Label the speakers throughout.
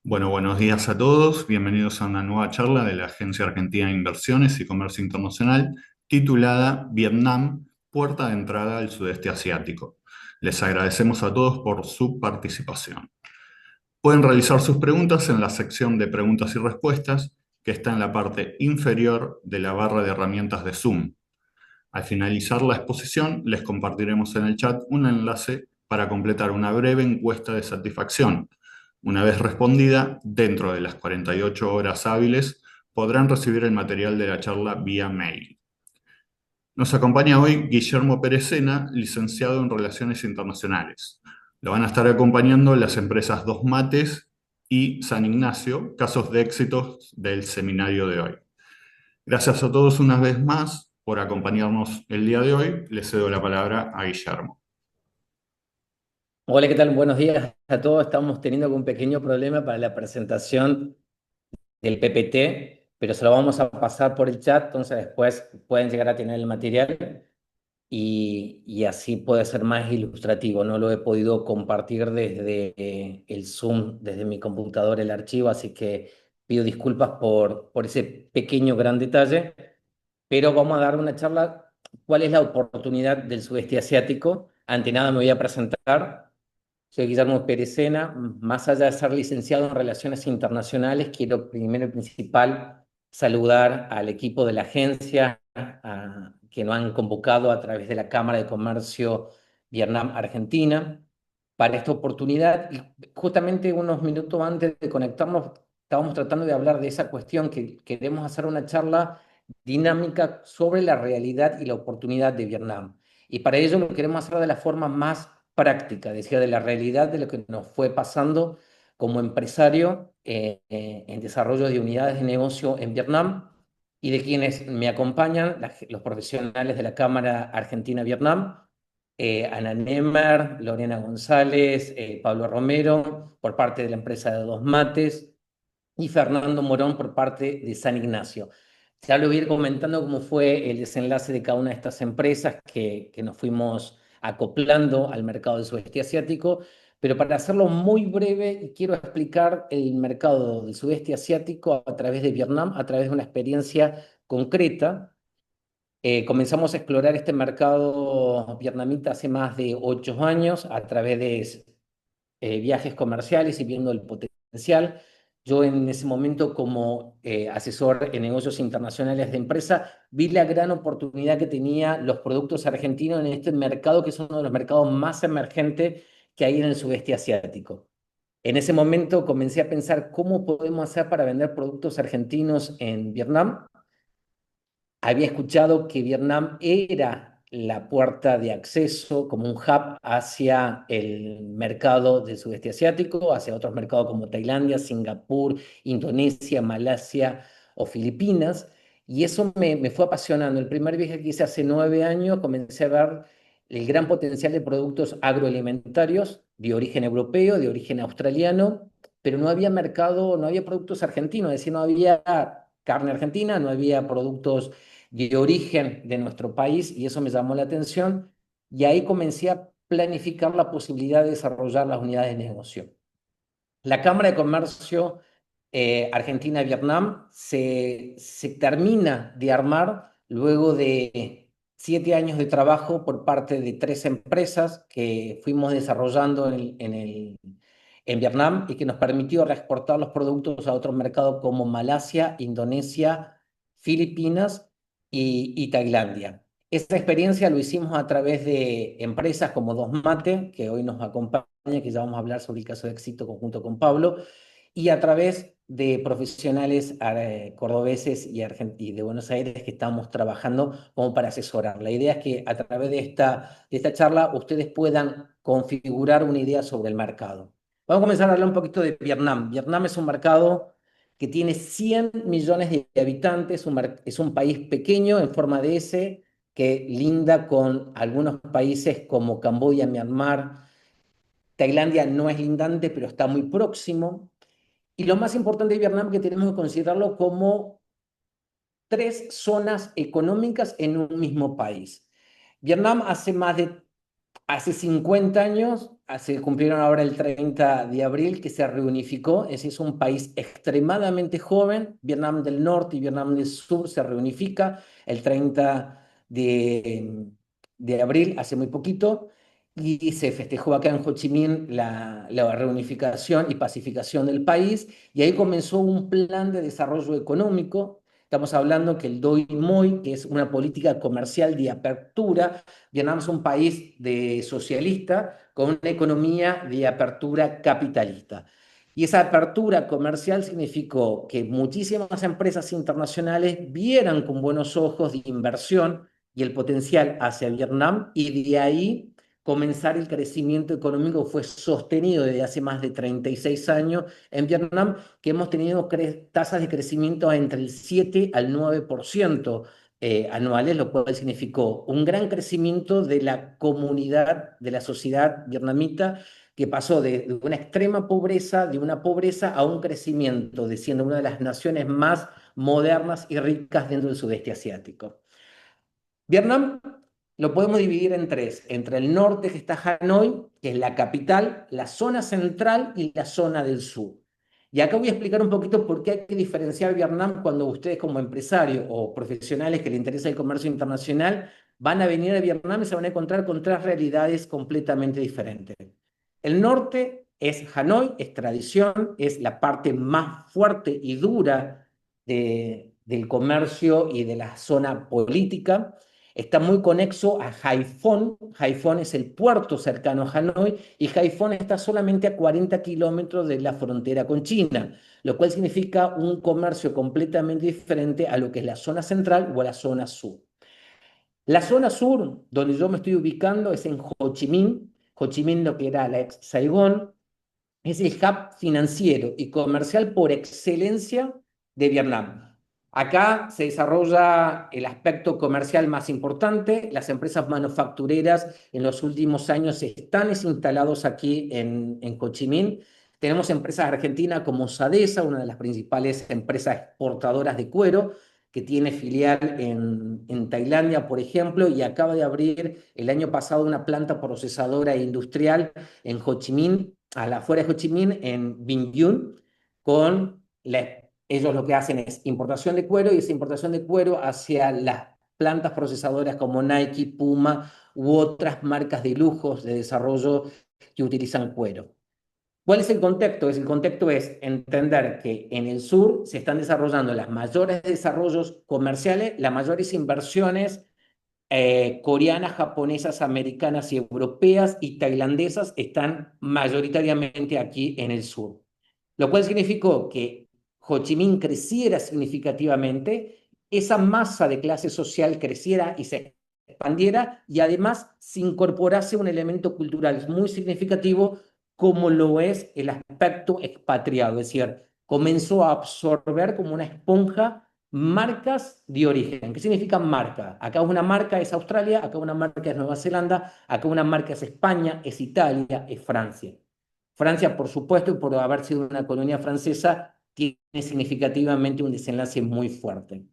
Speaker 1: Bueno, buenos días a todos. Bienvenidos a una nueva charla de la Agencia Argentina de Inversiones y Comercio Internacional titulada Vietnam, puerta de entrada al sudeste asiático. Les agradecemos a todos por su participación. Pueden realizar sus preguntas en la sección de preguntas y respuestas que está en la parte inferior de la barra de herramientas de Zoom. Al finalizar la exposición, les compartiremos en el chat un enlace para completar una breve encuesta de satisfacción. Una vez respondida, dentro de las 48 horas hábiles, podrán recibir el material de la charla vía mail. Nos acompaña hoy Guillermo Perecena, licenciado en Relaciones Internacionales. Lo van a estar acompañando las empresas Dos Mates y San Ignacio, casos de éxitos del seminario de hoy. Gracias a todos una vez más por acompañarnos el día de hoy. Le cedo la palabra a Guillermo.
Speaker 2: Hola, ¿qué tal? Buenos días a todos. Estamos teniendo un pequeño problema para la presentación del PPT, pero se lo vamos a pasar por el chat, entonces después pueden llegar a tener el material y así puede ser más ilustrativo. No lo he podido compartir desde el Zoom, desde mi computadora, el archivo, así que pido disculpas por ese pequeño gran detalle, pero vamos a dar una charla. ¿Cuál es la oportunidad del sudeste asiático? Ante nada me voy a presentar. Soy Guillermo Perecena. Más allá de ser licenciado en Relaciones Internacionales, quiero primero y principal saludar al equipo de la agencia que nos han convocado a través de la Cámara de Comercio Vietnam-Argentina para esta oportunidad. Y justamente unos minutos antes de conectarnos, estábamos tratando de hablar de esa cuestión que queremos hacer una charla dinámica sobre la realidad y la oportunidad de Vietnam. Y para ello lo queremos hacer de la forma más práctica, decía, de la realidad de lo que nos fue pasando como empresario en desarrollo de unidades de negocio en Vietnam y de quienes me acompañan, los profesionales de la Cámara Argentina-Vietnam, Ana Nemer, Lorena González, Pablo Romero, por parte de la empresa de Dos Mates, y Fernando Morón por parte de San Ignacio. Ya lo voy a ir comentando cómo fue el desenlace de cada una de estas empresas que nos fuimos acoplando al mercado del sudeste asiático, pero para hacerlo muy breve, quiero explicar el mercado del sudeste asiático a través de Vietnam, a través de una experiencia concreta. Comenzamos a explorar este mercado vietnamita hace más de 8 años a través de viajes comerciales y viendo el potencial. Yo en ese momento como asesor en negocios internacionales de empresa vi la gran oportunidad que tenía los productos argentinos en este mercado, que es uno de los mercados más emergentes que hay en el sudeste asiático. En ese momento comencé a pensar cómo podemos hacer para vender productos argentinos en Vietnam. Había escuchado que Vietnam era la puerta de acceso como un hub hacia el mercado del sudeste asiático, hacia otros mercados como Tailandia, Singapur, Indonesia, Malasia o Filipinas. Y eso me fue apasionando. El primer viaje que hice hace 9 años, comencé a ver el gran potencial de productos agroalimentarios de origen europeo, de origen australiano, pero no había mercado, no había productos argentinos, es decir, no había carne argentina, no había productos de origen de nuestro país, y eso me llamó la atención, y ahí comencé a planificar la posibilidad de desarrollar las unidades de negocio. La Cámara de Comercio Argentina-Vietnam se termina de armar luego de 7 años de trabajo por parte de 3 empresas que fuimos desarrollando en Vietnam y que nos permitió reexportar los productos a otros mercados como Malasia, Indonesia, Filipinas y Tailandia. Esta experiencia lo hicimos a través de empresas como Dos Mate, que hoy nos acompaña, que ya vamos a hablar sobre el caso de éxito conjunto con Pablo, y a través de profesionales cordobeses y de Buenos Aires que estamos trabajando como para asesorar. La idea es que a través de esta charla ustedes puedan configurar una idea sobre el mercado. Vamos a comenzar a hablar un poquito de Vietnam. Vietnam es un mercado que tiene 100 millones de habitantes, es un país pequeño en forma de S, que linda con algunos países como Camboya, Myanmar. Tailandia no es lindante, pero está muy próximo. Y lo más importante de Vietnam, que tenemos que considerarlo como 3 zonas económicas en un mismo país. Vietnam hace más de Hace 50 años, se cumplieron ahora el 30 de abril, que se reunificó. Es un país extremadamente joven. Vietnam del Norte y Vietnam del Sur se reunifica el 30 de abril, hace muy poquito, y se festejó acá en Ho Chi Minh la reunificación y pacificación del país. Y ahí comenzó un plan de desarrollo económico. Estamos hablando que el Doi Moi, que es una política comercial de apertura. Vietnam es un país socialista con una economía de apertura capitalista. Y esa apertura comercial significó que muchísimas empresas internacionales vieran con buenos ojos de inversión y el potencial hacia Vietnam, y de ahí comenzar el crecimiento económico fue sostenido desde hace más de 36 años en Vietnam, que hemos tenido tasas de crecimiento entre el 7 al 9% anuales, lo cual significó un gran crecimiento de la comunidad, de la sociedad vietnamita, que pasó de una extrema pobreza, de una pobreza a un crecimiento, de siendo una de las naciones más modernas y ricas dentro del sudeste asiático. Vietnam lo podemos dividir en tres: entre el norte, que está Hanoi, que es la capital, la zona central y la zona del sur. Y acá voy a explicar un poquito por qué hay que diferenciar Vietnam cuando ustedes, como empresarios o profesionales que les interesa el comercio internacional, van a venir a Vietnam y se van a encontrar con tres realidades completamente diferentes. El norte es Hanoi, es tradición, es la parte más fuerte y dura del comercio y de la zona política. Está muy conexo a Haiphong. Haiphong es el puerto cercano a Hanoi, y Haiphong está solamente a 40 kilómetros de la frontera con China, lo cual significa un comercio completamente diferente a lo que es la zona central o a la zona sur. La zona sur, donde yo me estoy ubicando, es en Ho Chi Minh. Ho Chi Minh, lo que era la ex Saigón, es el hub financiero y comercial por excelencia de Vietnam. Acá se desarrolla el aspecto comercial más importante. Las empresas manufactureras en los últimos años están instalados aquí en Ho Chi Minh. Tenemos empresas argentinas como Sadesa, una de las principales empresas exportadoras de cuero, que tiene filial en Tailandia, por ejemplo, y acaba de abrir el año pasado una planta procesadora e industrial en Ho Chi Minh, a la afuera de Ho Chi Minh, en Vinh Yuen, ellos lo que hacen es importación de cuero, y esa importación de cuero hacia las plantas procesadoras como Nike, Puma u otras marcas de lujos de desarrollo que utilizan cuero. ¿Cuál es el contexto? El contexto es entender que en el sur se están desarrollando los mayores desarrollos comerciales, las mayores inversiones coreanas, japonesas, americanas y europeas y tailandesas están mayoritariamente aquí en el sur, lo cual significó que Ho Chi Minh creciera significativamente, esa masa de clase social creciera y se expandiera, y además se incorporase un elemento cultural muy significativo como lo es el aspecto expatriado, es decir, comenzó a absorber como una esponja marcas de origen. ¿Qué significa marca? Acá una marca es Australia, acá una marca es Nueva Zelanda, acá una marca es España, es Italia, es Francia. Francia, por supuesto, y por haber sido una colonia francesa, tiene significativamente un desenlace muy fuerte.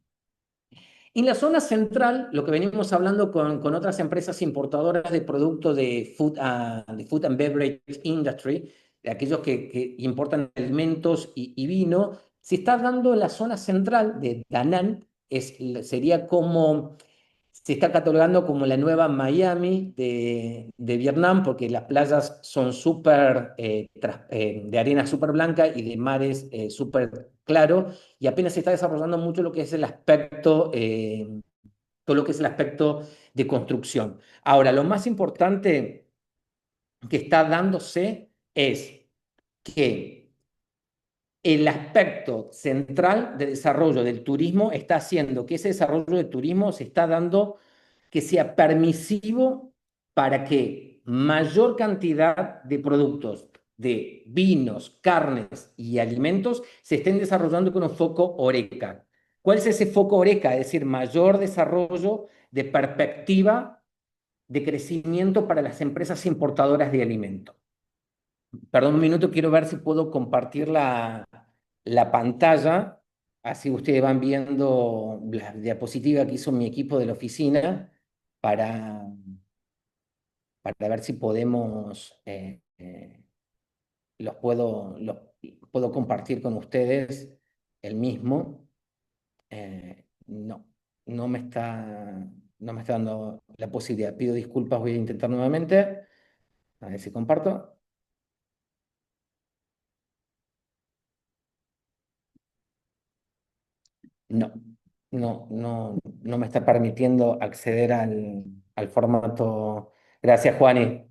Speaker 2: En la zona central, lo que venimos hablando con otras empresas importadoras de productos de food and beverage industry, de aquellos que importan alimentos y vino, se está dando en la zona central de Da Nang. Sería como, se está catalogando como la nueva Miami de Vietnam, porque las playas son de arena súper blanca y de mares súper claros, y apenas se está desarrollando mucho lo que es el aspecto, todo lo que es el aspecto de construcción. Ahora, lo más importante que está dándose es que el aspecto central de desarrollo del turismo está haciendo que ese desarrollo del turismo se está dando, que sea permisivo para que mayor cantidad de productos, de vinos, carnes y alimentos se estén desarrollando con un foco Horeca. ¿Cuál es ese foco Horeca? Es decir, mayor desarrollo de perspectiva de crecimiento para las empresas importadoras de alimentos. Perdón un minuto, quiero ver si puedo compartir la pantalla, así ustedes van viendo la diapositiva que hizo mi equipo de la oficina para, para ver si podemos, los puedo compartir con ustedes el mismo. No, no me está, no me está dando la posibilidad. Pido disculpas, voy a intentar nuevamente. A ver si comparto. No, no me está permitiendo acceder al formato. Gracias, Juani.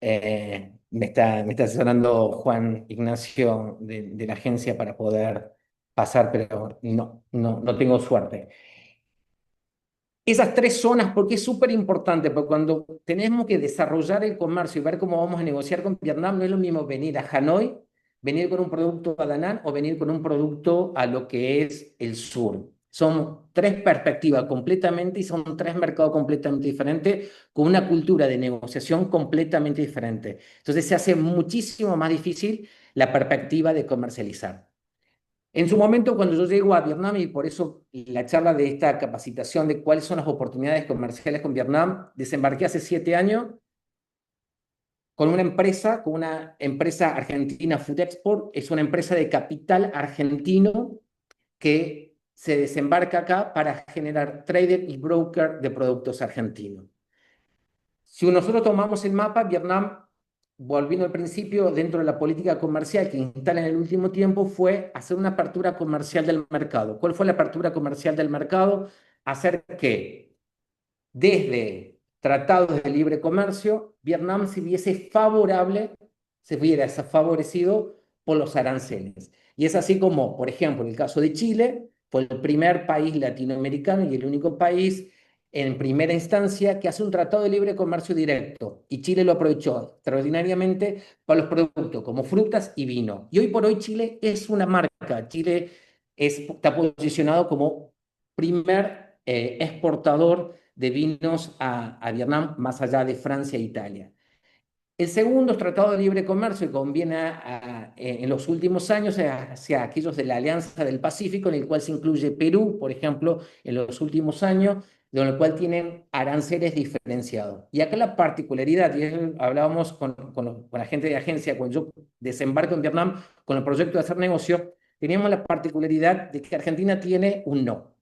Speaker 2: Me está asesorando Juan Ignacio de la agencia para poder pasar, pero no tengo suerte. Esas tres zonas, porque es súper importante, porque cuando tenemos que desarrollar el comercio y ver cómo vamos a negociar con Vietnam, no es lo mismo venir a Hanoi, venir con un producto a Da Nang o venir con un producto a lo que es el sur. Son tres perspectivas completamente y son tres mercados completamente diferentes, con una cultura de negociación completamente diferente. Entonces se hace muchísimo más difícil la perspectiva de comercializar. En su momento, cuando yo llego a Vietnam, y por eso la charla de esta capacitación de cuáles son las oportunidades comerciales con Vietnam, desembarqué hace 7 años con una empresa argentina, Food Export, es una empresa de capital argentino que se desembarca acá para generar trader y broker de productos argentinos. Si nosotros tomamos el mapa, Vietnam, volviendo al principio, dentro de la política comercial que instala en el último tiempo, fue hacer una apertura comercial del mercado. ¿Cuál fue la apertura comercial del mercado? Hacer que desde tratados de libre comercio, Vietnam se viera favorecido por los aranceles. Y es así como, por ejemplo, en el caso de Chile, fue el primer país latinoamericano y el único país en primera instancia que hace un tratado de libre comercio directo. Y Chile lo aprovechó extraordinariamente para los productos como frutas y vino. Y hoy por hoy Chile es una marca. Chile está posicionado como primer exportador de vinos a Vietnam, más allá de Francia e Italia. El segundo es Tratado de Libre Comercio que conviene en los últimos años hacia aquellos de la Alianza del Pacífico, en el cual se incluye Perú, por ejemplo, en los últimos años, con el cual tienen aranceles diferenciados. Y acá la particularidad, y hablábamos con la gente de agencia, cuando yo desembarco en Vietnam con el proyecto de hacer negocio, teníamos la particularidad de que Argentina tiene un no.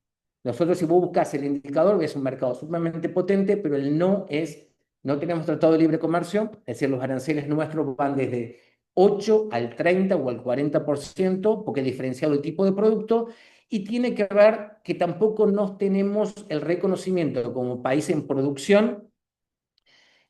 Speaker 2: Nosotros, si vos buscas el indicador, ves un mercado sumamente potente, pero el no es, no tenemos tratado de libre comercio, es decir, los aranceles nuestros van desde 8 al 30 o al 40%, porque es diferenciado el tipo de producto, y tiene que ver que tampoco nos tenemos el reconocimiento como país en producción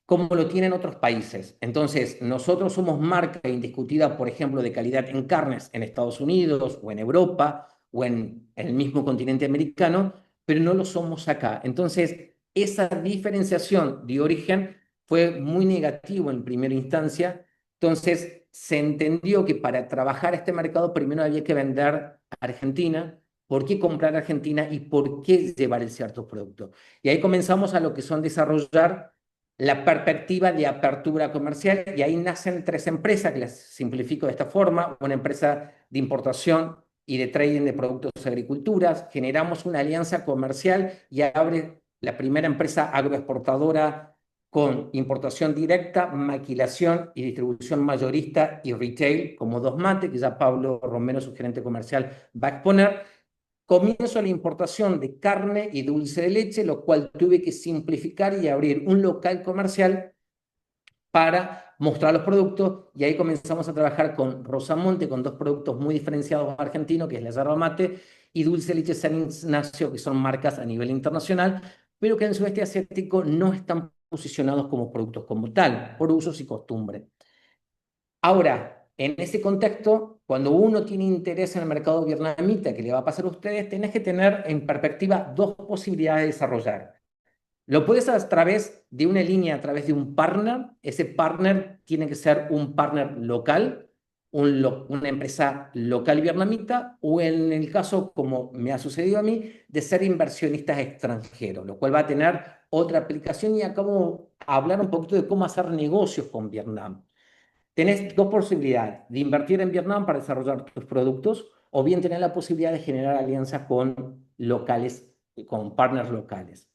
Speaker 2: como lo tienen otros países. Entonces, nosotros somos marca indiscutida, por ejemplo, de calidad en carnes en Estados Unidos o en Europa o en el mismo continente americano, pero no lo somos acá. Entonces, esa diferenciación de origen fue muy negativo en primera instancia. Entonces, se entendió que para trabajar este mercado primero había que vender a Argentina, por qué comprar Argentina y por qué llevar el cierto producto. Y ahí comenzamos a lo que son desarrollar la perspectiva de apertura comercial y ahí nacen tres empresas, que las simplifico de esta forma, una empresa de importación y de trading de productos agriculturas, generamos una alianza comercial y abre la primera empresa agroexportadora con importación directa, maquilación y distribución mayorista y retail como Dos Mate, que ya Pablo Romero, su gerente comercial, va a exponer. Comienzo la importación de carne y dulce de leche, lo cual tuve que simplificar y abrir un local comercial para mostrar los productos y ahí comenzamos a trabajar con Rosamonte, con dos productos muy diferenciados argentinos, que es la yerba mate y dulce de leche San Ignacio, que son marcas a nivel internacional, pero que en el sudeste asiático no están posicionados como productos como tal, por usos y costumbres. Ahora, en ese contexto, cuando uno tiene interés en el mercado vietnamita, que le va a pasar a ustedes, tenés que tener en perspectiva dos posibilidades de desarrollar. Lo puedes hacer a través de una línea, a través de un partner. Ese partner tiene que ser un partner local, una empresa local vietnamita, o en el caso, como me ha sucedido a mí, de ser inversionistas extranjeros, lo cual va a tener otra aplicación y acabo de hablar un poquito de cómo hacer negocios con Vietnam. Tenés dos posibilidades, de invertir en Vietnam para desarrollar tus productos o bien tener la posibilidad de generar alianzas con locales, con partners locales.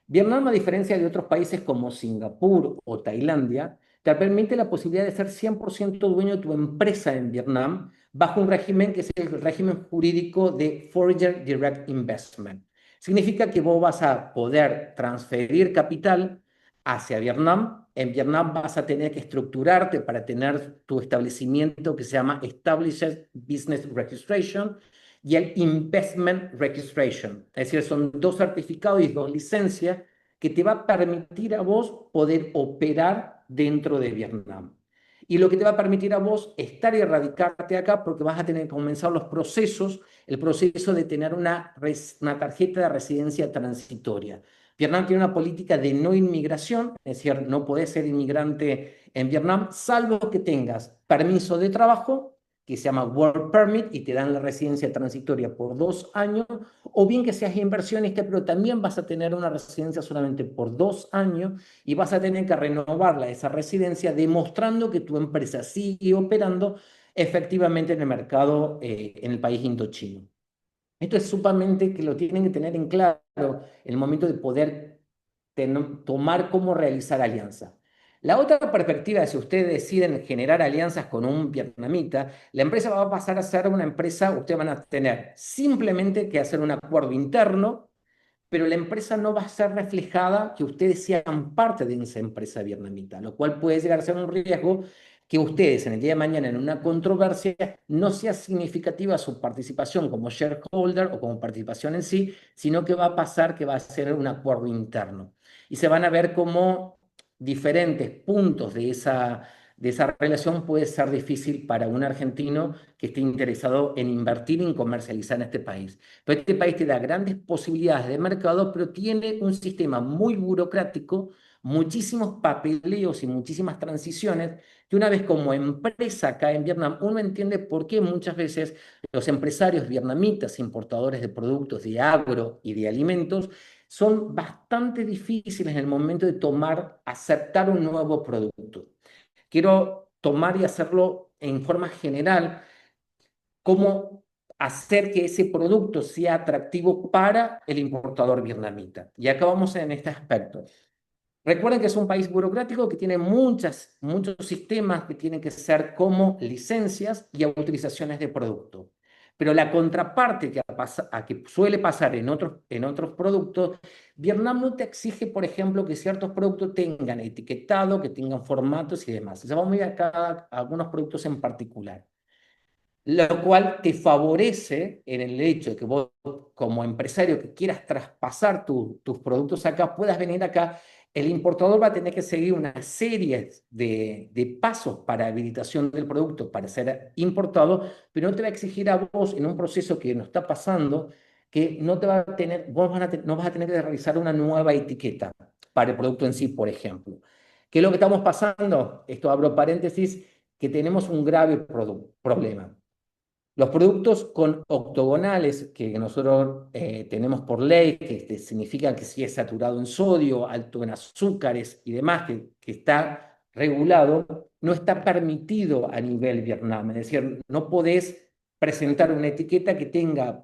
Speaker 2: Vietnam, a diferencia de otros países como Singapur o Tailandia, te permite la posibilidad de ser 100% dueño de tu empresa en Vietnam bajo un régimen que es el régimen jurídico de Foreign Direct Investment. Significa que vos vas a poder transferir capital hacia Vietnam. En Vietnam vas a tener que estructurarte para tener tu establecimiento que se llama Established Business Registration y el Investment Registration. Es decir, son dos certificados y dos licencias que te va a permitir a vos poder operar dentro de Vietnam. Y lo que te va a permitir a vos estar y radicarte acá porque vas a tener que comenzar los procesos, el proceso de tener una tarjeta de residencia transitoria. Vietnam tiene una política de no inmigración, es decir, no podés ser inmigrante en Vietnam, salvo que tengas permiso de trabajo que se llama Work Permit y te dan la residencia transitoria por 2 años, o bien que seas inversionista, pero también vas a tener una residencia solamente por 2 años y vas a tener que renovarla, esa residencia, demostrando que tu empresa sigue operando efectivamente en el mercado, en el país indochino. Esto es sumamente que lo tienen que tener en claro en el momento de poder tomar cómo realizar alianzas. La otra perspectiva es si ustedes deciden generar alianzas con un vietnamita, la empresa va a pasar a ser una empresa, ustedes van a tener simplemente que hacer un acuerdo interno, pero la empresa no va a ser reflejada que ustedes sean parte de esa empresa vietnamita, lo cual puede llegar a ser un riesgo que ustedes en el día de mañana en una controversia no sea significativa su participación como shareholder o como participación en sí, sino que va a pasar que va a ser un acuerdo interno. Y se van a ver como diferentes puntos de esa relación puede ser difícil para un argentino que esté interesado en invertir y en comercializar en este país. Pero este país te da grandes posibilidades de mercado, pero tiene un sistema muy burocrático, muchísimos papeleos y muchísimas transiciones, que una vez como empresa acá en Vietnam, uno entiende por qué muchas veces los empresarios vietnamitas, importadores de productos de agro y de alimentos, son bastante difíciles en el momento de aceptar un nuevo producto. Quiero tomar y hacerlo en forma general, cómo hacer que ese producto sea atractivo para el importador vietnamita. Y acá vamos en este aspecto. Recuerden que es un país burocrático que tiene muchos sistemas que tienen que ser como licencias y autorizaciones de producto. Pero la contraparte que suele pasar en otros productos, Vietnam no te exige, por ejemplo, que ciertos productos tengan etiquetado, que tengan formatos y demás. O sea, vamos a ir acá a algunos productos en particular, lo cual te favorece en el hecho de que vos, como empresario que quieras traspasar tus productos acá, puedas venir acá. El importador va a tener que seguir una serie de pasos para habilitación del producto para ser importado, pero no te va a exigir a vos en un proceso que nos está pasando, que no te va a tener, no vas a tener que realizar una nueva etiqueta para el producto en sí, por ejemplo. ¿Qué es lo que estamos pasando? Esto abro paréntesis, que tenemos un grave problema. Los productos con octogonales que nosotros tenemos por ley, que significa que si es saturado en sodio, alto en azúcares y demás, que está regulado, no está permitido a nivel Vietnam. Es decir, no podés presentar una etiqueta que tenga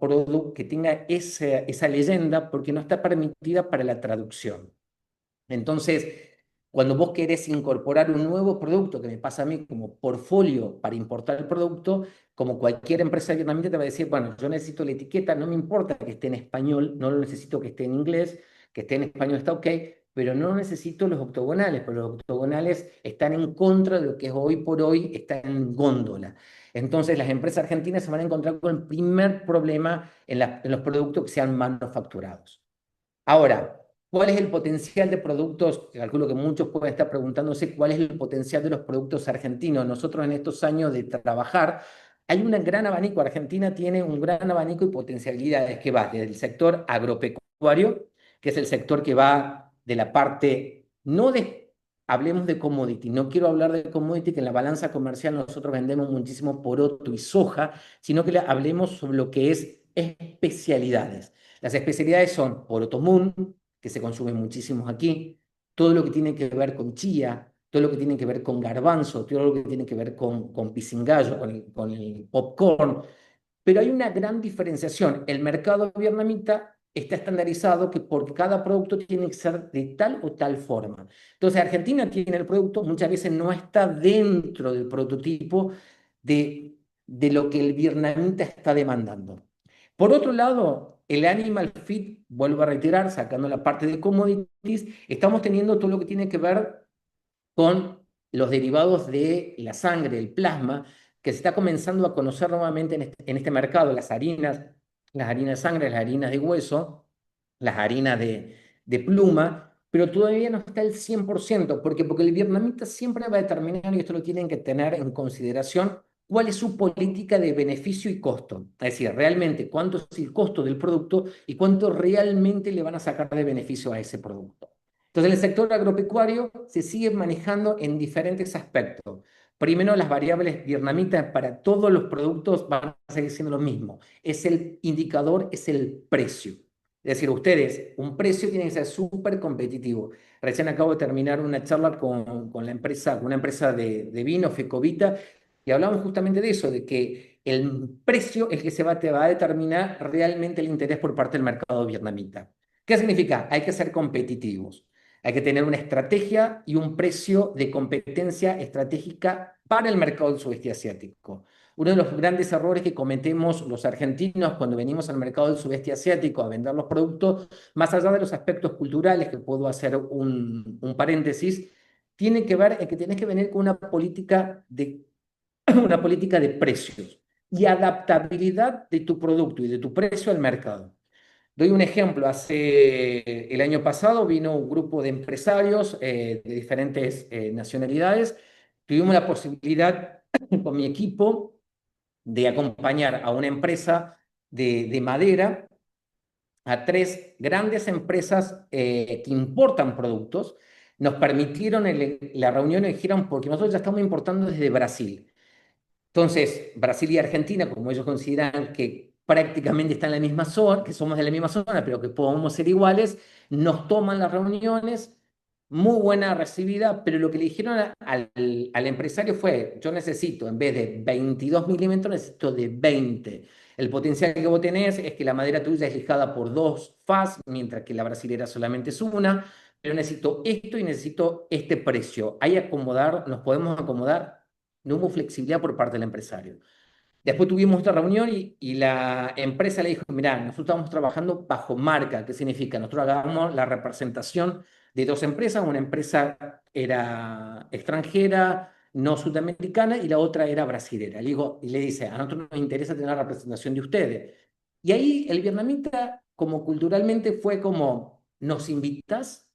Speaker 2: esa leyenda porque no está permitida para la traducción. Entonces, cuando vos querés incorporar un nuevo producto, que me pasa a mí como portfolio para importar el producto, como cualquier empresa vietnamita te va a decir, bueno, yo necesito la etiqueta, no me importa que esté en español, no lo necesito que esté en inglés, que esté en español está ok, pero no necesito los octogonales, porque los octogonales están en contra de lo que es hoy por hoy está en góndola. Entonces, las empresas argentinas se van a encontrar con el primer problema en los productos que sean manufacturados. Ahora, ¿cuál es el potencial de productos? Calculo que muchos pueden estar preguntándose cuál es el potencial de los productos argentinos. Nosotros en estos años de trabajar, hay un gran abanico. Argentina tiene un gran abanico y potencialidades que va desde el sector agropecuario, que es el sector que va de la parte, no de, hablemos de commodity, no quiero hablar de commodity, que en la balanza comercial nosotros vendemos muchísimo poroto y soja, sino que hablemos sobre lo que es especialidades. Las especialidades son porotomún, que se consume muchísimos aquí, todo lo que tiene que ver con chía, todo lo que tiene que ver con garbanzo, todo lo que tiene que ver con pisingallo, con el popcorn. Pero hay una gran diferenciación. El mercado vietnamita está estandarizado que por cada producto tiene que ser de tal o tal forma. Entonces, Argentina tiene el producto, muchas veces no está dentro del prototipo de lo que el vietnamita está demandando. Por otro lado, el animal feed, vuelvo a reiterar, sacando la parte de commodities, estamos teniendo todo lo que tiene que ver con los derivados de la sangre, el plasma, que se está comenzando a conocer nuevamente en este mercado, las harinas de sangre, las harinas de hueso, las harinas de pluma, pero todavía no está el 100%. ¿Por qué? Porque el vietnamita siempre va a determinar, y esto lo tienen que tener en consideración, cuál es su política de beneficio y costo. Es decir, realmente cuánto es el costo del producto y cuánto realmente le van a sacar de beneficio a ese producto. Entonces, el sector agropecuario se sigue manejando en diferentes aspectos. Primero, las variables vietnamitas para todos los productos van a seguir siendo lo mismo. Es el indicador, es el precio. Es decir, ustedes, un precio tiene que ser súper competitivo. Recién acabo de terminar una charla con la empresa, con una empresa de vino, Fecovita, y hablamos justamente de eso, de que el precio es el que te va a determinar realmente el interés por parte del mercado vietnamita. ¿Qué significa? Hay que ser competitivos. Hay que tener una estrategia y un precio de competencia estratégica para el mercado del sudeste asiático. Uno de los grandes errores que cometemos los argentinos cuando venimos al mercado del sudeste asiático a vender los productos, más allá de los aspectos culturales, que puedo hacer un paréntesis, tiene que ver en que tienes que venir con una política de precios y adaptabilidad de tu producto y de tu precio al mercado. Doy un ejemplo. El año pasado vino un grupo de empresarios de diferentes nacionalidades. Tuvimos la posibilidad con mi equipo de acompañar a una empresa de madera, a tres grandes empresas que importan productos. Nos permitieron la reunión y dijeron, porque nosotros ya estamos importando desde Brasil. Entonces, Brasil y Argentina, como ellos consideran que prácticamente están en la misma zona, que somos de la misma zona, pero que podemos ser iguales, nos toman las reuniones, muy buena recibida, pero lo que le dijeron al empresario fue, yo necesito, en vez de 22 milímetros, necesito de 20. El potencial que vos tenés es que la madera tuya es lijada por dos faz, mientras que la brasilera solamente es una, pero necesito esto y necesito este precio. Ahí acomodar, nos podemos acomodar. No hubo flexibilidad por parte del empresario. Después tuvimos esta reunión y la empresa le dijo, mirá, nosotros estamos trabajando bajo marca. ¿Qué significa? Nosotros hagamos la representación de dos empresas. Una empresa era extranjera, no sudamericana, y la otra era brasilera. Le digo, y le dice, a nosotros nos interesa tener la representación de ustedes. Y ahí el vietnamita, como culturalmente, fue como, ¿nos invitas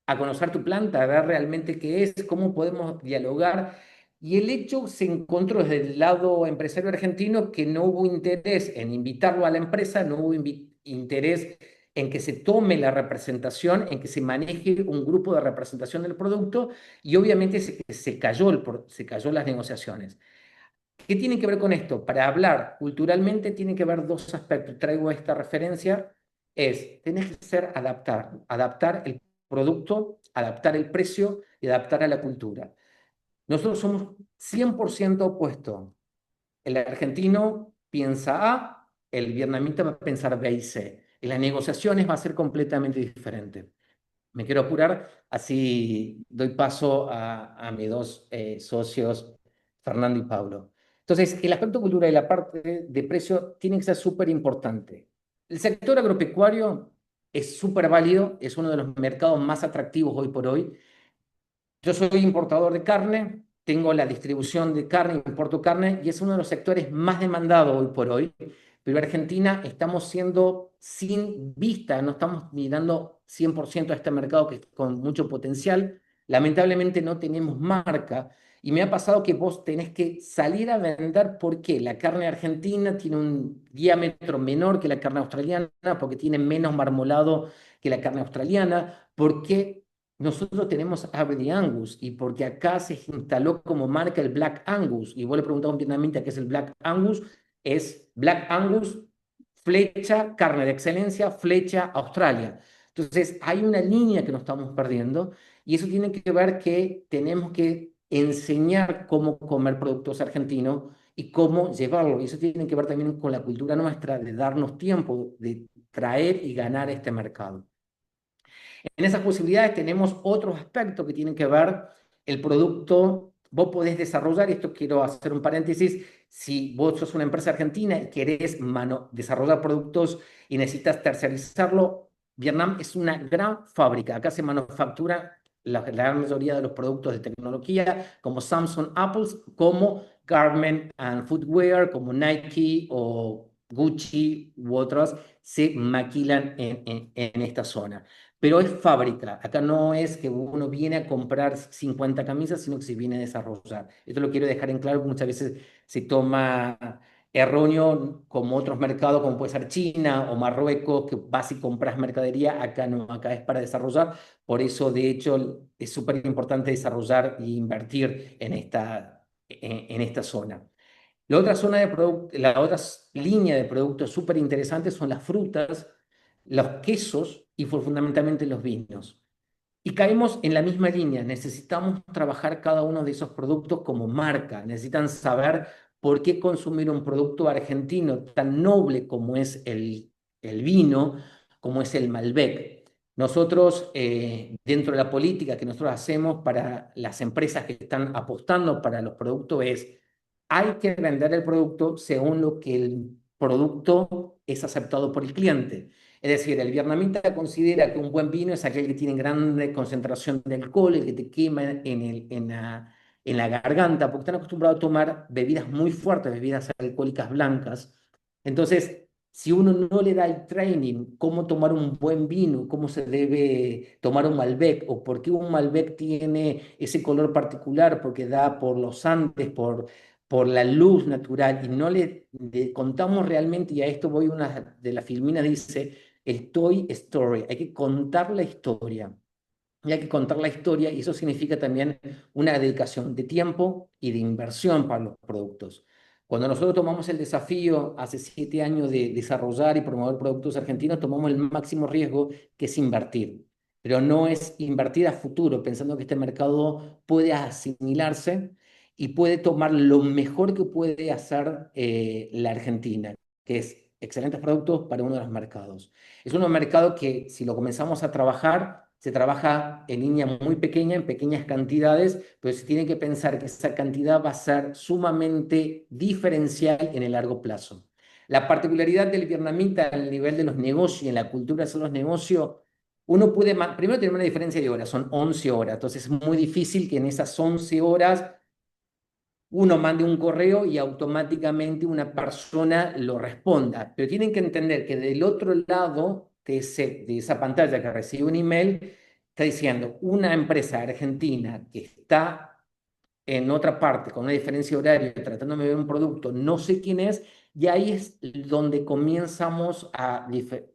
Speaker 2: a conocer tu planta, a ver realmente qué es, cómo podemos dialogar? Y el hecho se encontró desde el lado empresario argentino que no hubo interés en invitarlo a la empresa, no hubo interés en que se tome la representación, en que se maneje un grupo de representación del producto, y obviamente se cayó las negociaciones. ¿Qué tiene que ver con esto? Para hablar culturalmente tiene que ver dos aspectos. Traigo esta referencia, tenés que adaptar el producto, adaptar el precio y adaptar a la cultura. Nosotros somos 100% opuestos. El argentino piensa A, el vietnamita va a pensar B y C. En las negociaciones va a ser completamente diferente. Me quiero apurar, así doy paso a mis dos socios, Fernando y Pablo. Entonces, el aspecto cultural y la parte de precio tienen que ser súper importante. El sector agropecuario es súper válido, es uno de los mercados más atractivos hoy por hoy. Yo soy importador de carne, tengo la distribución de carne, importo carne, y es uno de los sectores más demandados hoy por hoy. Pero Argentina estamos siendo sin vista, no estamos mirando 100% a este mercado que es con mucho potencial. Lamentablemente no tenemos marca. Y me ha pasado que vos tenés que salir a vender porque la carne argentina tiene un diámetro menor que la carne australiana, porque tiene menos marmolado que la carne australiana, porque nosotros tenemos Aberdeen Angus y porque acá se instaló como marca el Black Angus. Y vos le preguntás a un vietnamita qué es el Black Angus, es Black Angus, flecha, carne de excelencia, flecha Australia. Entonces, hay una línea que nos estamos perdiendo y eso tiene que ver que tenemos que enseñar cómo comer productos argentinos y cómo llevarlo. Y eso tiene que ver también con la cultura nuestra de darnos tiempo de traer y ganar este mercado. En esas posibilidades tenemos otros aspectos que tienen que ver el producto. Vos podés desarrollar, y esto quiero hacer un paréntesis, si vos sos una empresa argentina y querés desarrollar productos y necesitas tercerizarlo, Vietnam es una gran fábrica. Acá se manufactura la gran mayoría de los productos de tecnología, como Samsung, Apple, como Garment and Footwear, como Nike o Gucci u otros, se maquilan en esta zona, pero es fábrica. Acá no es que uno viene a comprar 50 camisas, sino que se viene a desarrollar. Esto lo quiero dejar en claro, porque muchas veces se toma erróneo como otros mercados, como puede ser China o Marruecos, que vas y compras mercadería. Acá no, acá es para desarrollar. Por eso, de hecho, es súper importante desarrollar e invertir en esta zona. La otra línea de productos súper interesantes son las frutas, los quesos y fundamentalmente los vinos. Y caemos en la misma línea. Necesitamos trabajar cada uno de esos productos como marca. Necesitan saber por qué consumir un producto argentino tan noble como es el vino, como es el Malbec. Nosotros, dentro de la política que nosotros hacemos para las empresas que están apostando para los productos, hay que vender el producto según lo que el producto es aceptado por el cliente. Es decir, el vietnamita considera que un buen vino es aquel que tiene grande concentración de alcohol, el que te quema en la garganta, porque están acostumbrados a tomar bebidas muy fuertes, bebidas alcohólicas blancas. Entonces, si uno no le da el training, cómo tomar un buen vino, cómo se debe tomar un Malbec, o por qué un Malbec tiene ese color particular, porque da por los Andes, por la luz natural, y no le contamos realmente, y a esto voy, una de las filminas dice, el Toy Story, hay que contar la historia. Y hay que contar la historia, y eso significa también una dedicación de tiempo y de inversión para los productos. Cuando nosotros tomamos el desafío hace 7 años de desarrollar y promover productos argentinos, tomamos el máximo riesgo, que es invertir. Pero no es invertir a futuro, pensando que este mercado puede asimilarse y puede tomar lo mejor que puede hacer la Argentina, que es excelentes productos para uno de los mercados. Es un mercado que, si lo comenzamos a trabajar, se trabaja en línea muy pequeña, en pequeñas cantidades, pero se tiene que pensar que esa cantidad va a ser sumamente diferencial en el largo plazo. La particularidad del vietnamita al nivel de los negocios y en la cultura de hacer los negocios, uno puede, primero tener una diferencia de horas, son 11 horas, entonces es muy difícil que en esas 11 horas uno mande un correo y automáticamente una persona lo responda. Pero tienen que entender que del otro lado de esa pantalla que recibe un email, está diciendo una empresa argentina que está en otra parte con una diferencia horaria tratándome de ver un producto, no sé quién es, y ahí es donde comenzamos a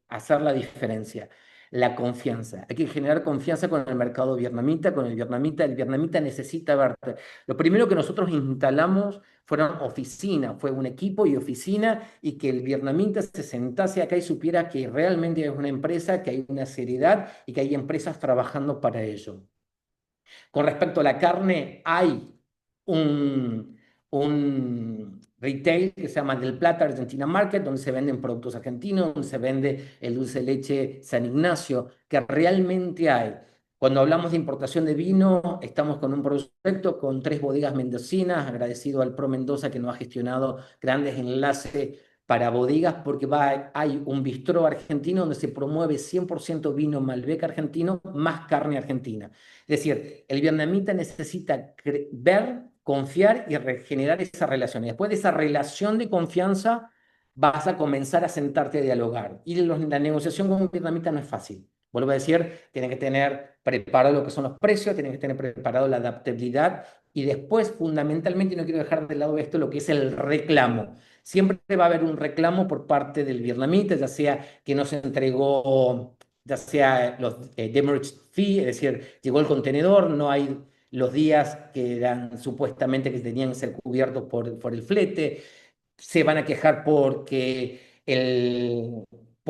Speaker 2: hacer la diferencia. La confianza. Hay que generar confianza con el mercado vietnamita, con el vietnamita. El vietnamita necesita verte. Lo primero que nosotros instalamos fueron oficinas, fue un equipo y oficina, y que el vietnamita se sentase acá y supiera que realmente es una empresa, que hay una seriedad y que hay empresas trabajando para ello. Con respecto a la carne, hay un retail que se llama Del Plata Argentina Market, donde se venden productos argentinos, donde se vende el dulce de leche San Ignacio, que realmente hay. Cuando hablamos de importación de vino, estamos con un proyecto con 3 bodegas mendocinas, agradecido al Pro Mendoza que nos ha gestionado grandes enlaces para bodegas, porque hay un bistró argentino donde se promueve 100% vino Malbec argentino más carne argentina. Es decir, el vietnamita necesita ver, confiar y regenerar esa relación. Y después de esa relación de confianza, vas a comenzar a sentarte a dialogar. Y la negociación con un vietnamita no es fácil. Vuelvo a decir, tiene que tener preparado lo que son los precios, tiene que tener preparado la adaptabilidad, y después, fundamentalmente, y no quiero dejar de lado esto, lo que es el reclamo. Siempre va a haber un reclamo por parte del vietnamita, ya sea que no se entregó, ya sea los demurrage fee, es decir, llegó el contenedor, no hay los días que eran supuestamente que tenían que ser cubiertos por el flete, se van a quejar porque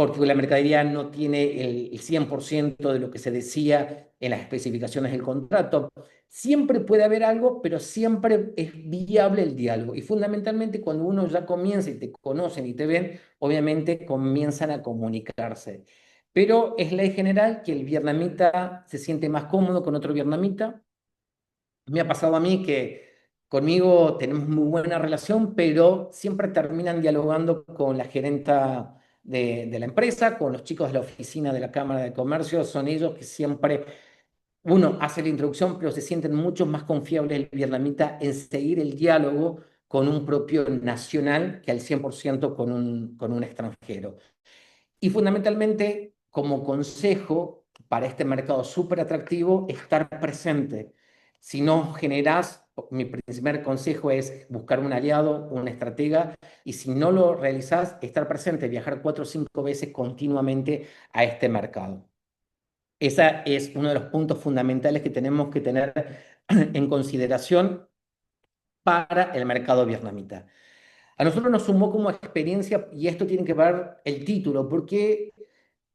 Speaker 2: porque la mercadería no tiene el 100% de lo que se decía en las especificaciones del contrato. Siempre puede haber algo, pero siempre es viable el diálogo. Y fundamentalmente cuando uno ya comienza y te conocen y te ven, obviamente comienzan a comunicarse. Pero es ley general que el vietnamita se siente más cómodo con otro vietnamita. Me ha pasado a mí que conmigo tenemos muy buena relación, pero siempre terminan dialogando con la gerenta de la empresa, con los chicos de la oficina de la Cámara de Comercio. Son ellos que siempre uno hace la introducción, pero se sienten mucho más confiables el vietnamita en seguir el diálogo con un propio nacional que al 100% con un extranjero. Y fundamentalmente, como consejo para este mercado súper atractivo, estar presente. Si no generás, mi primer consejo es buscar un aliado, una estratega, y si no lo realizás, estar presente, viajar 4 o 5 veces continuamente a este mercado. Ese es uno de los puntos fundamentales que tenemos que tener en consideración para el mercado vietnamita. A nosotros nos sumó como experiencia, y esto tiene que ver el título, porque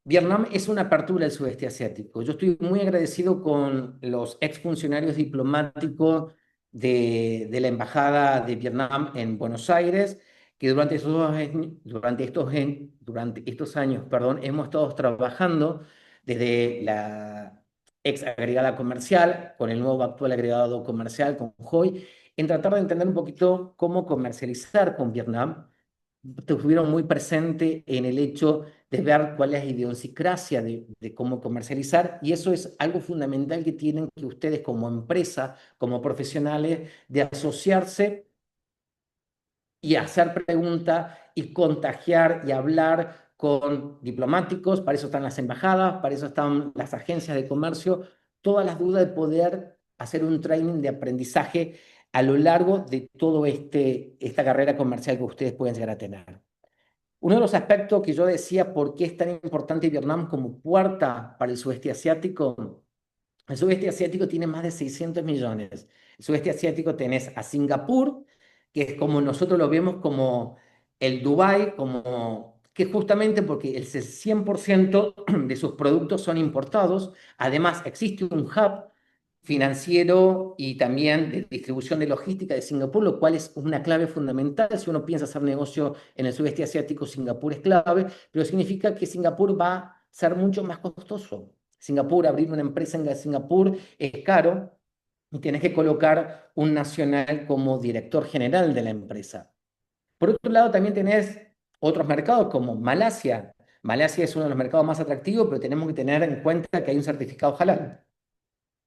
Speaker 2: Vietnam es una apertura del sudeste asiático. Yo estoy muy agradecido con los exfuncionarios diplomáticos de la Embajada de Vietnam en Buenos Aires, que durante estos años, perdón, hemos estado trabajando desde la ex agregada comercial, con el nuevo actual agregado comercial, con Hoi, en tratar de entender un poquito cómo comercializar con Vietnam. Estuvieron muy presente en el hecho de ver cuál es la idiosincrasia de cómo comercializar, y eso es algo fundamental que tienen que ustedes como empresa, como profesionales, de asociarse y hacer preguntas y contagiar y hablar con diplomáticos. Para eso están las embajadas, para eso están las agencias de comercio, todas las dudas de poder hacer un training de aprendizaje a lo largo de todo esta carrera comercial que ustedes pueden llegar a tener. Uno de los aspectos que yo decía, ¿por qué es tan importante Vietnam como puerta para el sudeste asiático? El sudeste asiático tiene más de 600 millones. El sudeste asiático tenés a Singapur, que es como nosotros lo vemos como el Dubái, como que justamente porque el 100% de sus productos son importados. Además, existe un hub financiero y también de distribución de logística de Singapur, lo cual es una clave fundamental. Si uno piensa hacer negocio en el sudeste asiático, Singapur es clave, pero significa que Singapur va a ser mucho más costoso. Singapur, abrir una empresa en Singapur es caro y tienes que colocar un nacional como director general de la empresa. Por otro lado, también tenés otros mercados como Malasia. Malasia es uno de los mercados más atractivos, pero tenemos que tener en cuenta que hay un certificado halal.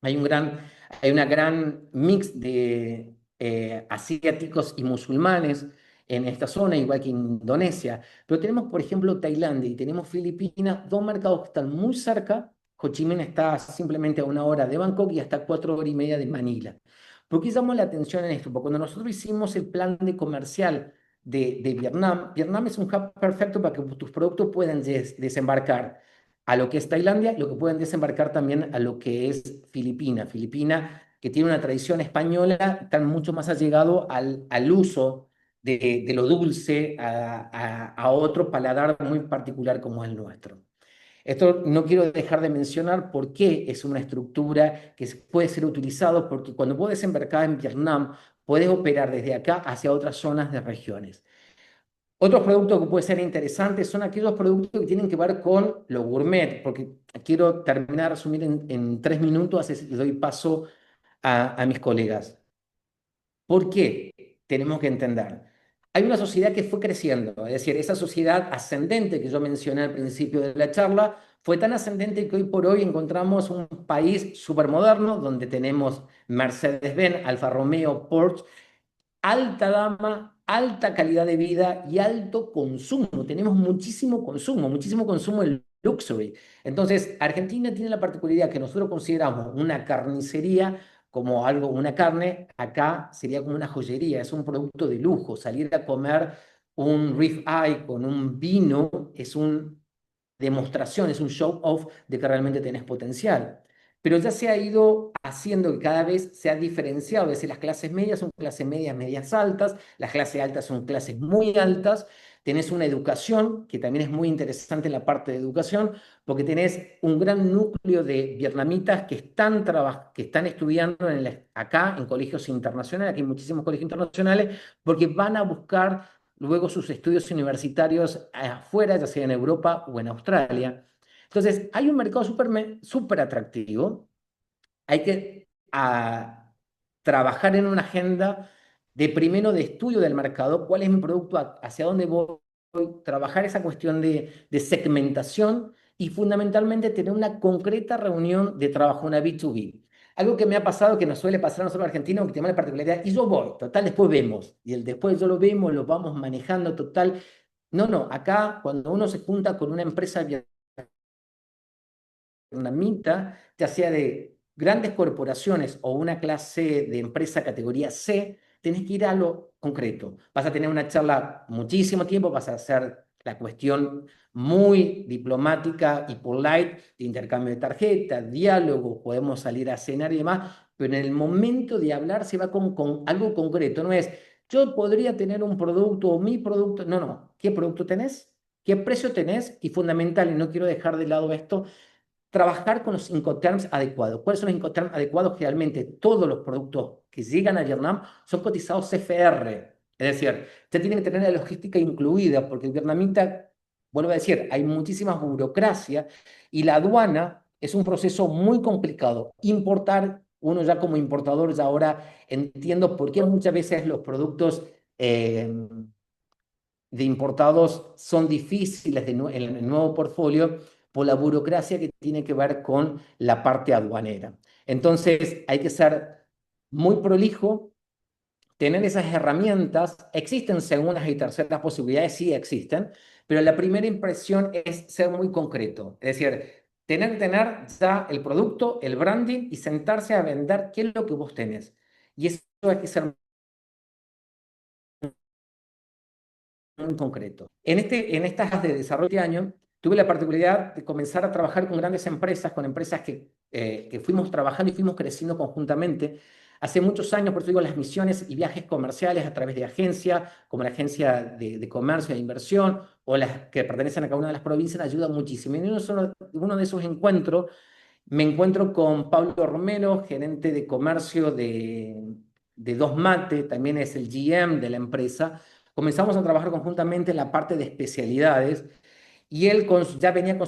Speaker 2: Hay una gran mix de asiáticos y musulmanes en esta zona, igual que Indonesia. Pero tenemos, por ejemplo, Tailandia y tenemos Filipinas, dos mercados que están muy cerca. Ho Chi Minh está simplemente a 1 hora de Bangkok y hasta 4 horas y media de Manila. ¿Por qué llamó la atención en esto? Porque cuando nosotros hicimos el plan de comercial de Vietnam, Vietnam es un hub perfecto para que tus productos puedan desembarcar a lo que es Tailandia, lo que pueden desembarcar también a lo que es Filipinas. Filipinas, que tiene una tradición española, están mucho más allegado al uso de lo dulce, a otro paladar muy particular como el nuestro. Esto no quiero dejar de mencionar por qué es una estructura que puede ser utilizado, porque cuando vos desembarcar en Vietnam, puedes operar desde acá hacia otras zonas de regiones. Otros productos que pueden ser interesantes son aquellos productos que tienen que ver con lo gourmet, porque quiero terminar, resumir en 3 minutos, así que doy paso a mis colegas. ¿Por qué? Tenemos que entender. Hay una sociedad que fue creciendo, es decir, esa sociedad ascendente que yo mencioné al principio de la charla, fue tan ascendente que hoy por hoy encontramos un país supermoderno donde tenemos Mercedes-Benz, Alfa Romeo, Porsche, alta gama, alta calidad de vida y alto consumo. Tenemos muchísimo consumo en luxury. Entonces, Argentina tiene la particularidad que nosotros consideramos una carnicería como algo, una carne, acá sería como una joyería, es un producto de lujo. Salir a comer un ribeye con un vino es una demostración, es un show off de que realmente tenés potencial. pero ya se ha ido haciendo que cada vez se ha diferenciado, es decir, las clases medias son clases medias, medias altas, las clases altas son clases muy altas, tenés una educación que también es muy interesante en la parte de educación, porque tenés un gran núcleo de vietnamitas que están estudiando acá en colegios internacionales, aquí hay muchísimos colegios internacionales, porque van a buscar luego sus estudios universitarios afuera, ya sea en Europa o en Australia. Entonces, hay un mercado súper atractivo. Hay que trabajar en una agenda de primero de estudio del mercado, cuál es mi producto, hacia dónde voy, trabajar esa cuestión de segmentación y fundamentalmente tener una concreta reunión de trabajo, una B2B. Algo que me ha pasado, que nos suele pasar a nosotros los argentinos, que tenemos la particularidad, y yo voy, total, después vemos, y el después yo lo vemos, lo vamos manejando, total. No, no, acá cuando uno se junta con una empresa vietnamita, ya sea de grandes corporaciones o una clase de empresa categoría C, tenés que ir a lo concreto. Vas a tener una charla muchísimo tiempo, vas a hacer la cuestión muy diplomática y polite de intercambio de tarjetas, diálogo, podemos salir a cenar y demás, pero en el momento de hablar se va con algo concreto, no es yo podría tener un producto o mi producto, no, no, ¿qué producto tenés? ¿Qué precio tenés? Y fundamental, y no quiero dejar de lado esto, trabajar con los Incoterms adecuados. ¿Cuáles son los Incoterms adecuados? Realmente todos los productos que llegan a Vietnam son cotizados CFR. Es decir, ya tienen que tener la logística incluida, porque el vietnamita, vuelvo a decir, hay muchísima burocracia y la aduana es un proceso muy complicado. Importar, uno ya como importador, ya ahora entiendo por qué muchas veces los productos eh, de importados son difíciles en el nuevo portfolio por la burocracia que tiene que ver con la parte aduanera. Entonces, hay que ser muy prolijo, tener esas herramientas. Existen segundas y terceras posibilidades, sí existen, pero la primera impresión es ser muy concreto. Es decir, tener ya el producto, el branding y sentarse a vender qué es lo que vos tenés. Y eso hay que ser muy concreto. En estas de desarrollo de año, tuve la particularidad de comenzar a trabajar con grandes empresas, con empresas que fuimos trabajando y fuimos creciendo conjuntamente. Hace muchos años, por eso digo, las misiones y viajes comerciales a través de agencias, como la agencia de comercio e inversión, o las que pertenecen a cada una de las provincias, ayudan muchísimo. Y en uno de esos encuentros, me encuentro con Pablo Romero, gerente de comercio de Dos Mate, también es el GM de la empresa. Comenzamos a trabajar conjuntamente en la parte de especialidades y él ya venía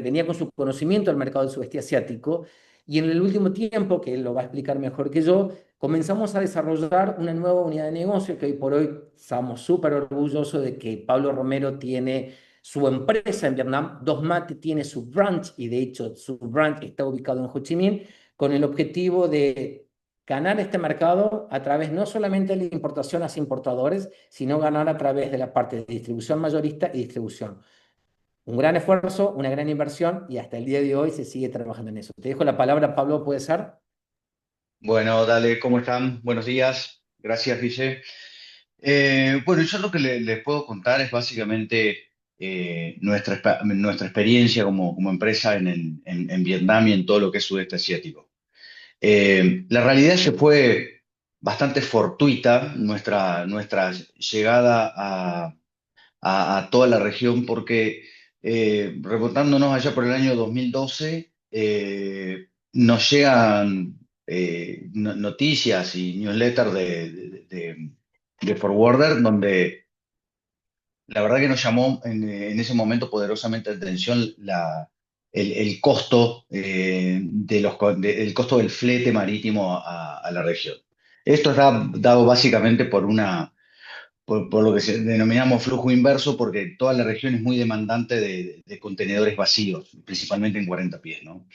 Speaker 2: venía con su conocimiento del mercado del sudeste asiático y en el último tiempo, que él lo va a explicar mejor que yo, comenzamos a desarrollar una nueva unidad de negocio que hoy por hoy estamos súper orgullosos de que Pablo Romero tiene su empresa en Vietnam, Dos Mate tiene su branch y de hecho su branch está ubicado en Ho Chi Minh con el objetivo de ganar este mercado a través no solamente de la importación hacia importadores, sino ganar a través de la parte de distribución mayorista y distribución. Un gran esfuerzo, una gran inversión y hasta el día de hoy se sigue trabajando en eso. Te dejo la palabra, Pablo, ¿puede ser?
Speaker 3: Bueno, dale, ¿cómo están? Buenos días. Gracias, Guille. Bueno, yo lo que les puedo contar es básicamente nuestra experiencia como empresa en Vietnam y en todo lo que es sudeste asiático. La realidad es que fue bastante fortuita nuestra llegada a toda la región porque remontándonos allá por el año 2012, nos llegan noticias y newsletters de Forwarder donde la verdad que nos llamó en ese momento poderosamente la atención el costo, el costo del flete marítimo a la región. Esto está dado básicamente por lo que denominamos flujo inverso, porque toda la región es muy demandante de contenedores vacíos, principalmente en 40 pies, ¿no?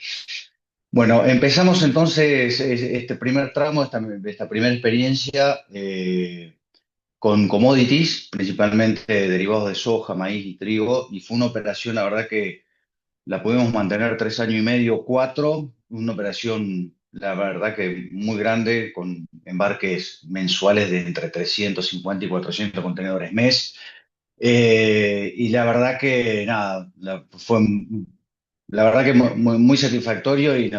Speaker 3: Bueno, empezamos entonces este primer tramo, esta primera experiencia con commodities, principalmente derivados de soja, maíz y trigo, y fue una operación, la verdad que la pudimos mantener 3 años y medio, 4, una operación, la verdad que muy grande, con embarques mensuales de entre 350 y 400 contenedores mes. Y la verdad que nada, la verdad que muy satisfactorio y,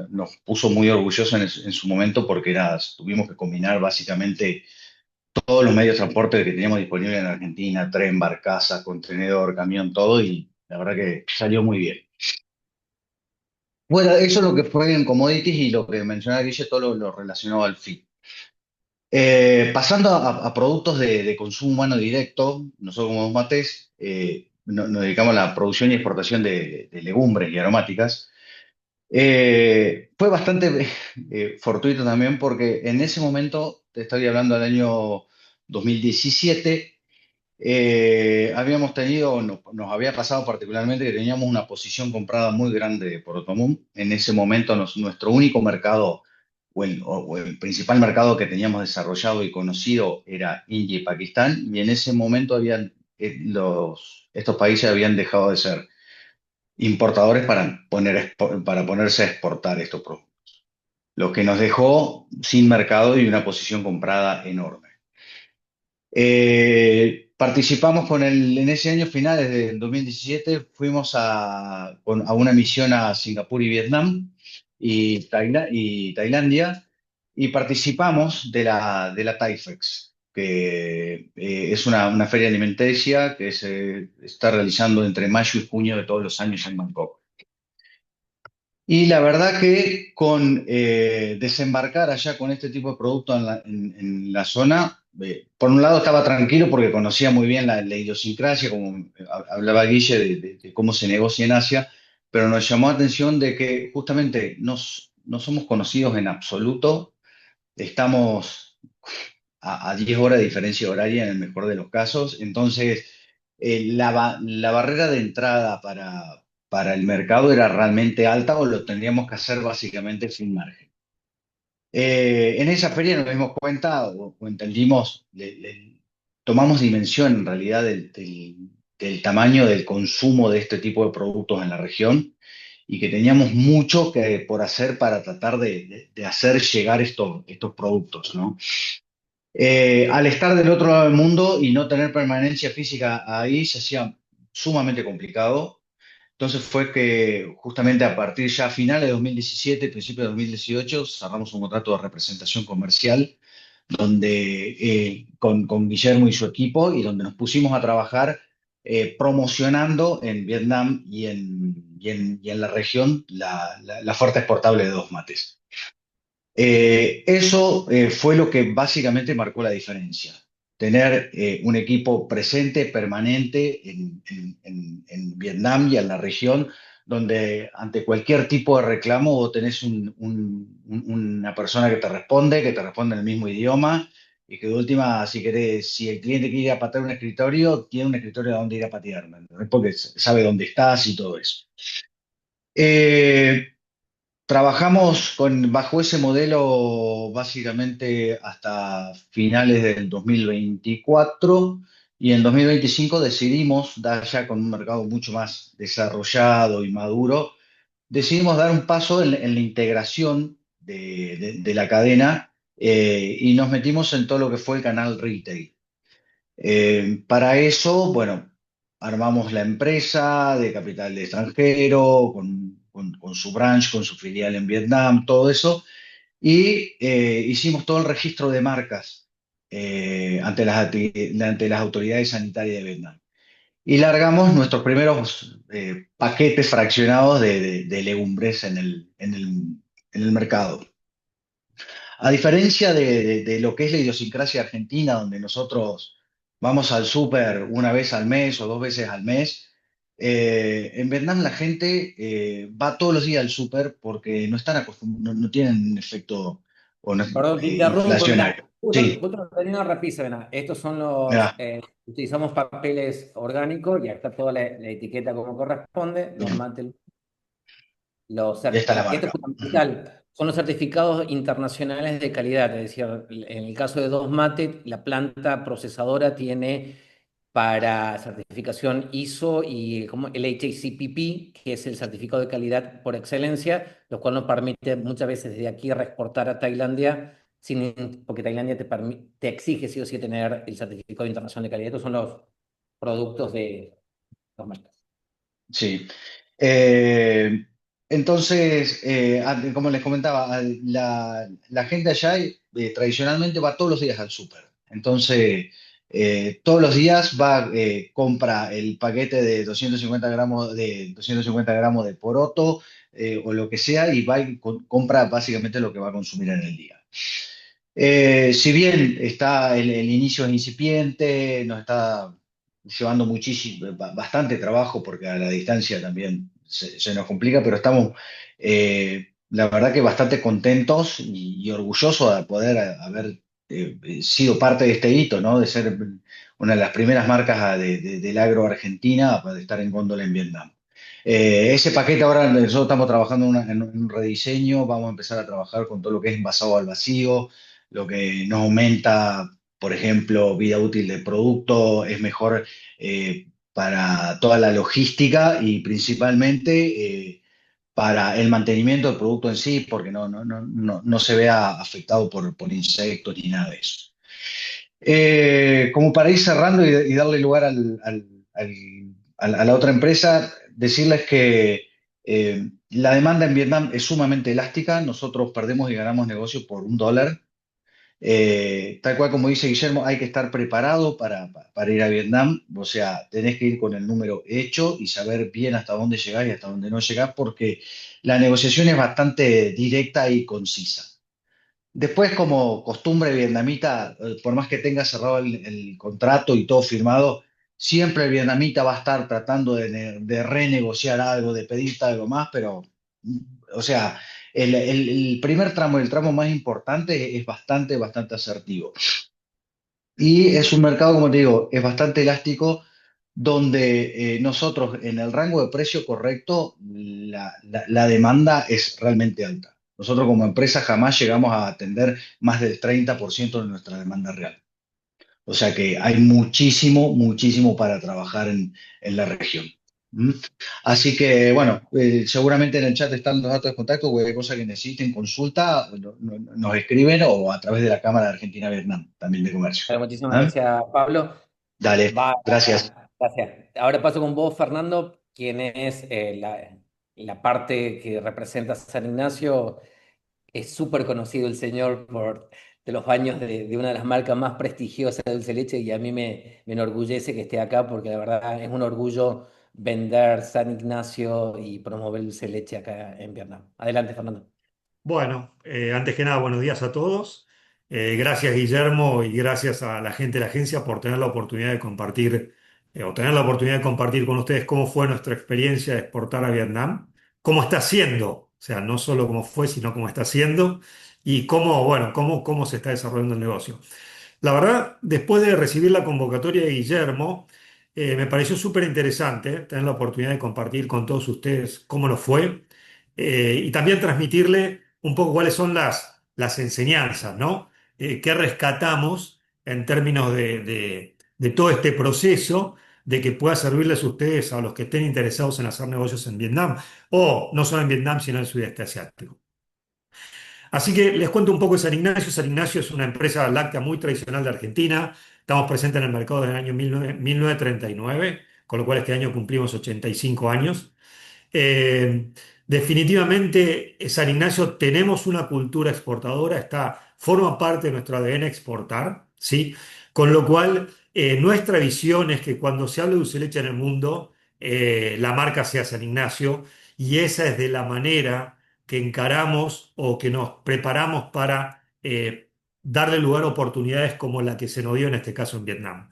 Speaker 3: nos puso muy orgullosos en su momento porque tuvimos que combinar básicamente todos los medios de transporte que teníamos disponibles en Argentina, tren, barcaza, contenedor, camión, todo, y la verdad que salió muy bien. Bueno, eso es lo que fue en commodities y lo que mencionaba Guille, todo lo relacionado al FI. Pasando a productos de consumo humano directo, nosotros como Dos Mates nos dedicamos a la producción y exportación de legumbres y aromáticas. Fue bastante fortuito también porque en ese momento, te estoy hablando del año 2017, habíamos tenido, nos había pasado particularmente que teníamos una posición comprada muy grande por Otomum. En ese momento nuestro único mercado o el principal mercado que teníamos desarrollado y conocido era India y Pakistán, y en ese momento estos países habían dejado de ser importadores para ponerse a exportar estos productos, lo que nos dejó sin mercado y una posición comprada enorme. Participamos en ese año, finales del 2017, fuimos a una misión a Singapur y Vietnam y Tailandia, y participamos de la TAIFEX, que es una feria alimenticia que se está realizando entre mayo y junio de todos los años en Bangkok. Y la verdad que con desembarcar allá con este tipo de producto en la zona, por un lado estaba tranquilo porque conocía muy bien la idiosincrasia, como hablaba Guille, de cómo se negocia en Asia, pero nos llamó la atención de que justamente no somos conocidos en absoluto, estamos a 10 horas de diferencia horaria en el mejor de los casos. Entonces la barrera de entrada para el mercado era realmente alta o lo tendríamos que hacer básicamente sin margen. En esa feria nos dimos cuenta o entendimos, tomamos dimensión en realidad del tamaño del consumo de este tipo de productos en la región y que teníamos mucho por hacer para tratar de hacer llegar estos productos, ¿no? Al estar del otro lado del mundo y no tener permanencia física ahí, se hacía sumamente complicado. Entonces fue que justamente a partir ya finales de 2017, principio de 2018, cerramos un contrato de representación comercial donde, con Guillermo y su equipo, y donde nos pusimos a trabajar promocionando en Vietnam y en la región la oferta exportable de Dos Mates. Eso fue lo que básicamente marcó la diferencia. Tener un equipo presente, permanente en Vietnam y en la región, donde ante cualquier tipo de reclamo vos tenés una persona que te responde en el mismo idioma, y que de última, si querés, si el cliente quiere ir a patear un escritorio, tiene un escritorio a donde ir a patear, ¿me entendés? Porque sabe dónde estás y todo eso. Eh, Trabajamos bajo ese modelo básicamente hasta finales del 2024, y en 2025 decidimos dar, ya con un mercado mucho más desarrollado y maduro, decidimos dar un paso en la integración de la cadena, y nos metimos en todo lo que fue el canal retail. Para eso, bueno, armamos la empresa de capital de extranjero, con su branch, con su filial en Vietnam, todo eso, y hicimos todo el registro de marcas ante las autoridades sanitarias de Vietnam. Y largamos nuestros primeros paquetes fraccionados de legumbres en el mercado. A diferencia de lo que es la idiosincrasia argentina, donde nosotros vamos al súper una vez al mes o dos veces al mes, en Vietnam la gente va todos los días al súper porque no están no tienen efecto o no,
Speaker 2: Perdón, te interrumpo,
Speaker 3: inflacionario.
Speaker 2: mirá, justo,
Speaker 3: Sí,
Speaker 2: justo tenía una repisa, mirá. Estos son los,
Speaker 3: mirá,
Speaker 2: utilizamos papeles orgánicos y acá está toda la etiqueta como corresponde, los
Speaker 3: bien,
Speaker 2: mates,
Speaker 3: y esta es la
Speaker 2: esto es
Speaker 3: marca.
Speaker 2: fundamental, son los certificados internacionales de calidad, es decir, en el caso de Dos Mate, la planta procesadora tiene para certificación ISO y como el HACCP, que es el certificado de calidad por excelencia, lo cual nos permite muchas veces desde aquí reexportar a Tailandia, porque Tailandia te exige sí o sí tener el certificado internacional de calidad. Estos son los productos de los marcas.
Speaker 3: Sí. Eh, entonces, como les comentaba, la gente allá tradicionalmente va todos los días al súper. Entonces, todos los días va, compra el paquete de 250 gramos de poroto o lo que sea y va y compra básicamente lo que va a consumir en el día. Si bien está el inicio es incipiente, nos está llevando muchísimo, bastante trabajo porque a la distancia también se nos complica, pero estamos, la verdad que bastante contentos y orgullosos de poder haber sido parte de este hito, ¿no? De ser una de las primeras marcas del agro argentina para estar en góndola en Vietnam. Ese paquete ahora nosotros estamos trabajando en un rediseño, vamos a empezar a trabajar con todo lo que es envasado al vacío, lo que nos aumenta, por ejemplo, vida útil del producto, es mejor para toda la logística y principalmente para el mantenimiento del producto en sí, porque no se vea afectado por insectos ni nada de eso. Como para ir cerrando y darle lugar a la otra empresa, decirles que la demanda en Vietnam es sumamente elástica. Nosotros perdemos y ganamos negocio por $1. Tal cual como dice Guillermo, hay que estar preparado para ir a Vietnam, o sea, tenés que ir con el número hecho y saber bien hasta dónde llegás y hasta dónde no llegás, porque la negociación es bastante directa y concisa. Después, como costumbre vietnamita, por más que tenga cerrado el contrato y todo firmado, siempre el vietnamita va a estar tratando de renegociar algo, de pedirte algo más, pero, o sea, el primer tramo, el tramo más importante, es bastante asertivo. Y es un mercado, como te digo, es bastante elástico, donde nosotros en el rango de precio correcto, la demanda es realmente alta. Nosotros como empresa jamás llegamos a atender más del 30% de nuestra demanda real. O sea que hay muchísimo para trabajar en la región. ¿Mm? Así que, bueno, seguramente en el chat están los datos de contacto, cualquier cosa que necesiten, consulta, nos escriben o a través de la Cámara de Argentina-Vietnam, también de comercio.
Speaker 2: Bueno, muchísimas
Speaker 3: ¿Ah?
Speaker 2: gracias, Pablo.
Speaker 3: Dale,
Speaker 2: Va,
Speaker 3: gracias.
Speaker 2: gracias. Ahora paso con vos, Fernando, quien es la parte que representa a San Ignacio. Es súper conocido el señor por de los años de una de las marcas más prestigiosas de dulce de leche y a mí me enorgullece que esté acá porque la verdad es un orgullo vender San Ignacio y promover dulce de leche acá en Vietnam. Adelante, Fernando.
Speaker 4: Bueno, antes que nada, buenos días a todos. Gracias, Guillermo, y gracias a la gente de la agencia por tener la oportunidad de compartir, o tener la oportunidad de compartir con ustedes cómo fue nuestra experiencia de exportar a Vietnam, cómo está siendo, o sea, no solo cómo fue, sino cómo está siendo, y cómo, bueno, cómo se está desarrollando el negocio. La verdad, después de recibir la convocatoria de Guillermo, me pareció súper interesante tener la oportunidad de compartir con todos ustedes cómo nos fue y también transmitirle un poco cuáles son las enseñanzas, ¿no? ¿Qué rescatamos en términos de todo este proceso de que pueda servirles a ustedes, a los que estén interesados en hacer negocios en Vietnam, o no solo en Vietnam, sino en el sudeste asiático? Así que les cuento un poco de San Ignacio. San Ignacio es una empresa láctea muy tradicional de Argentina. Estamos presentes en el mercado desde el año 1939, con lo cual este año cumplimos 85 años. Eh, Definitivamente, San Ignacio tenemos una cultura exportadora, forma parte de nuestro ADN exportar, ¿sí? Con lo cual, nuestra visión es que cuando se habla de dulce de leche en el mundo, la marca sea San Ignacio, y esa es de la manera que encaramos o que nos preparamos para darle lugar a oportunidades como la que se nos dio en este caso en Vietnam.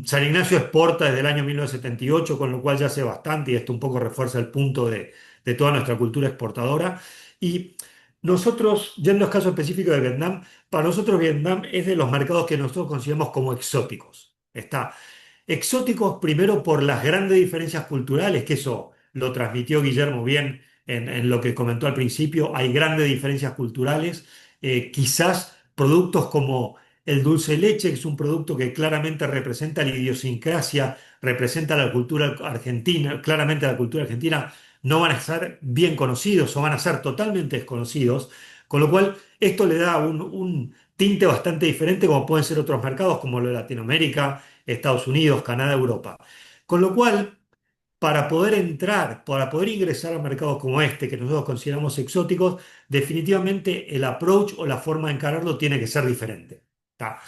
Speaker 4: San Ignacio exporta desde el año 1978, con lo cual ya hace bastante y esto un poco refuerza el punto de toda nuestra cultura exportadora. Y nosotros, yendo al caso específico de Vietnam, para nosotros Vietnam es de los mercados que nosotros consideramos como exóticos. Está exóticos primero por las grandes diferencias culturales, que eso lo transmitió Guillermo bien en lo que comentó al principio. Hay grandes diferencias culturales, quizás productos como el dulce de leche, que es un producto que claramente representa la idiosincrasia, representa la cultura argentina, claramente la cultura argentina, no van a ser bien conocidos o van a ser totalmente desconocidos, con lo cual esto le da un tinte bastante diferente como pueden ser otros mercados como lo de Latinoamérica, Estados Unidos, Canadá, Europa. Con lo cual, para poder entrar, para poder ingresar a mercados como este, que nosotros consideramos exóticos, definitivamente el approach o la forma de encararlo tiene que ser diferente. ¿Tá?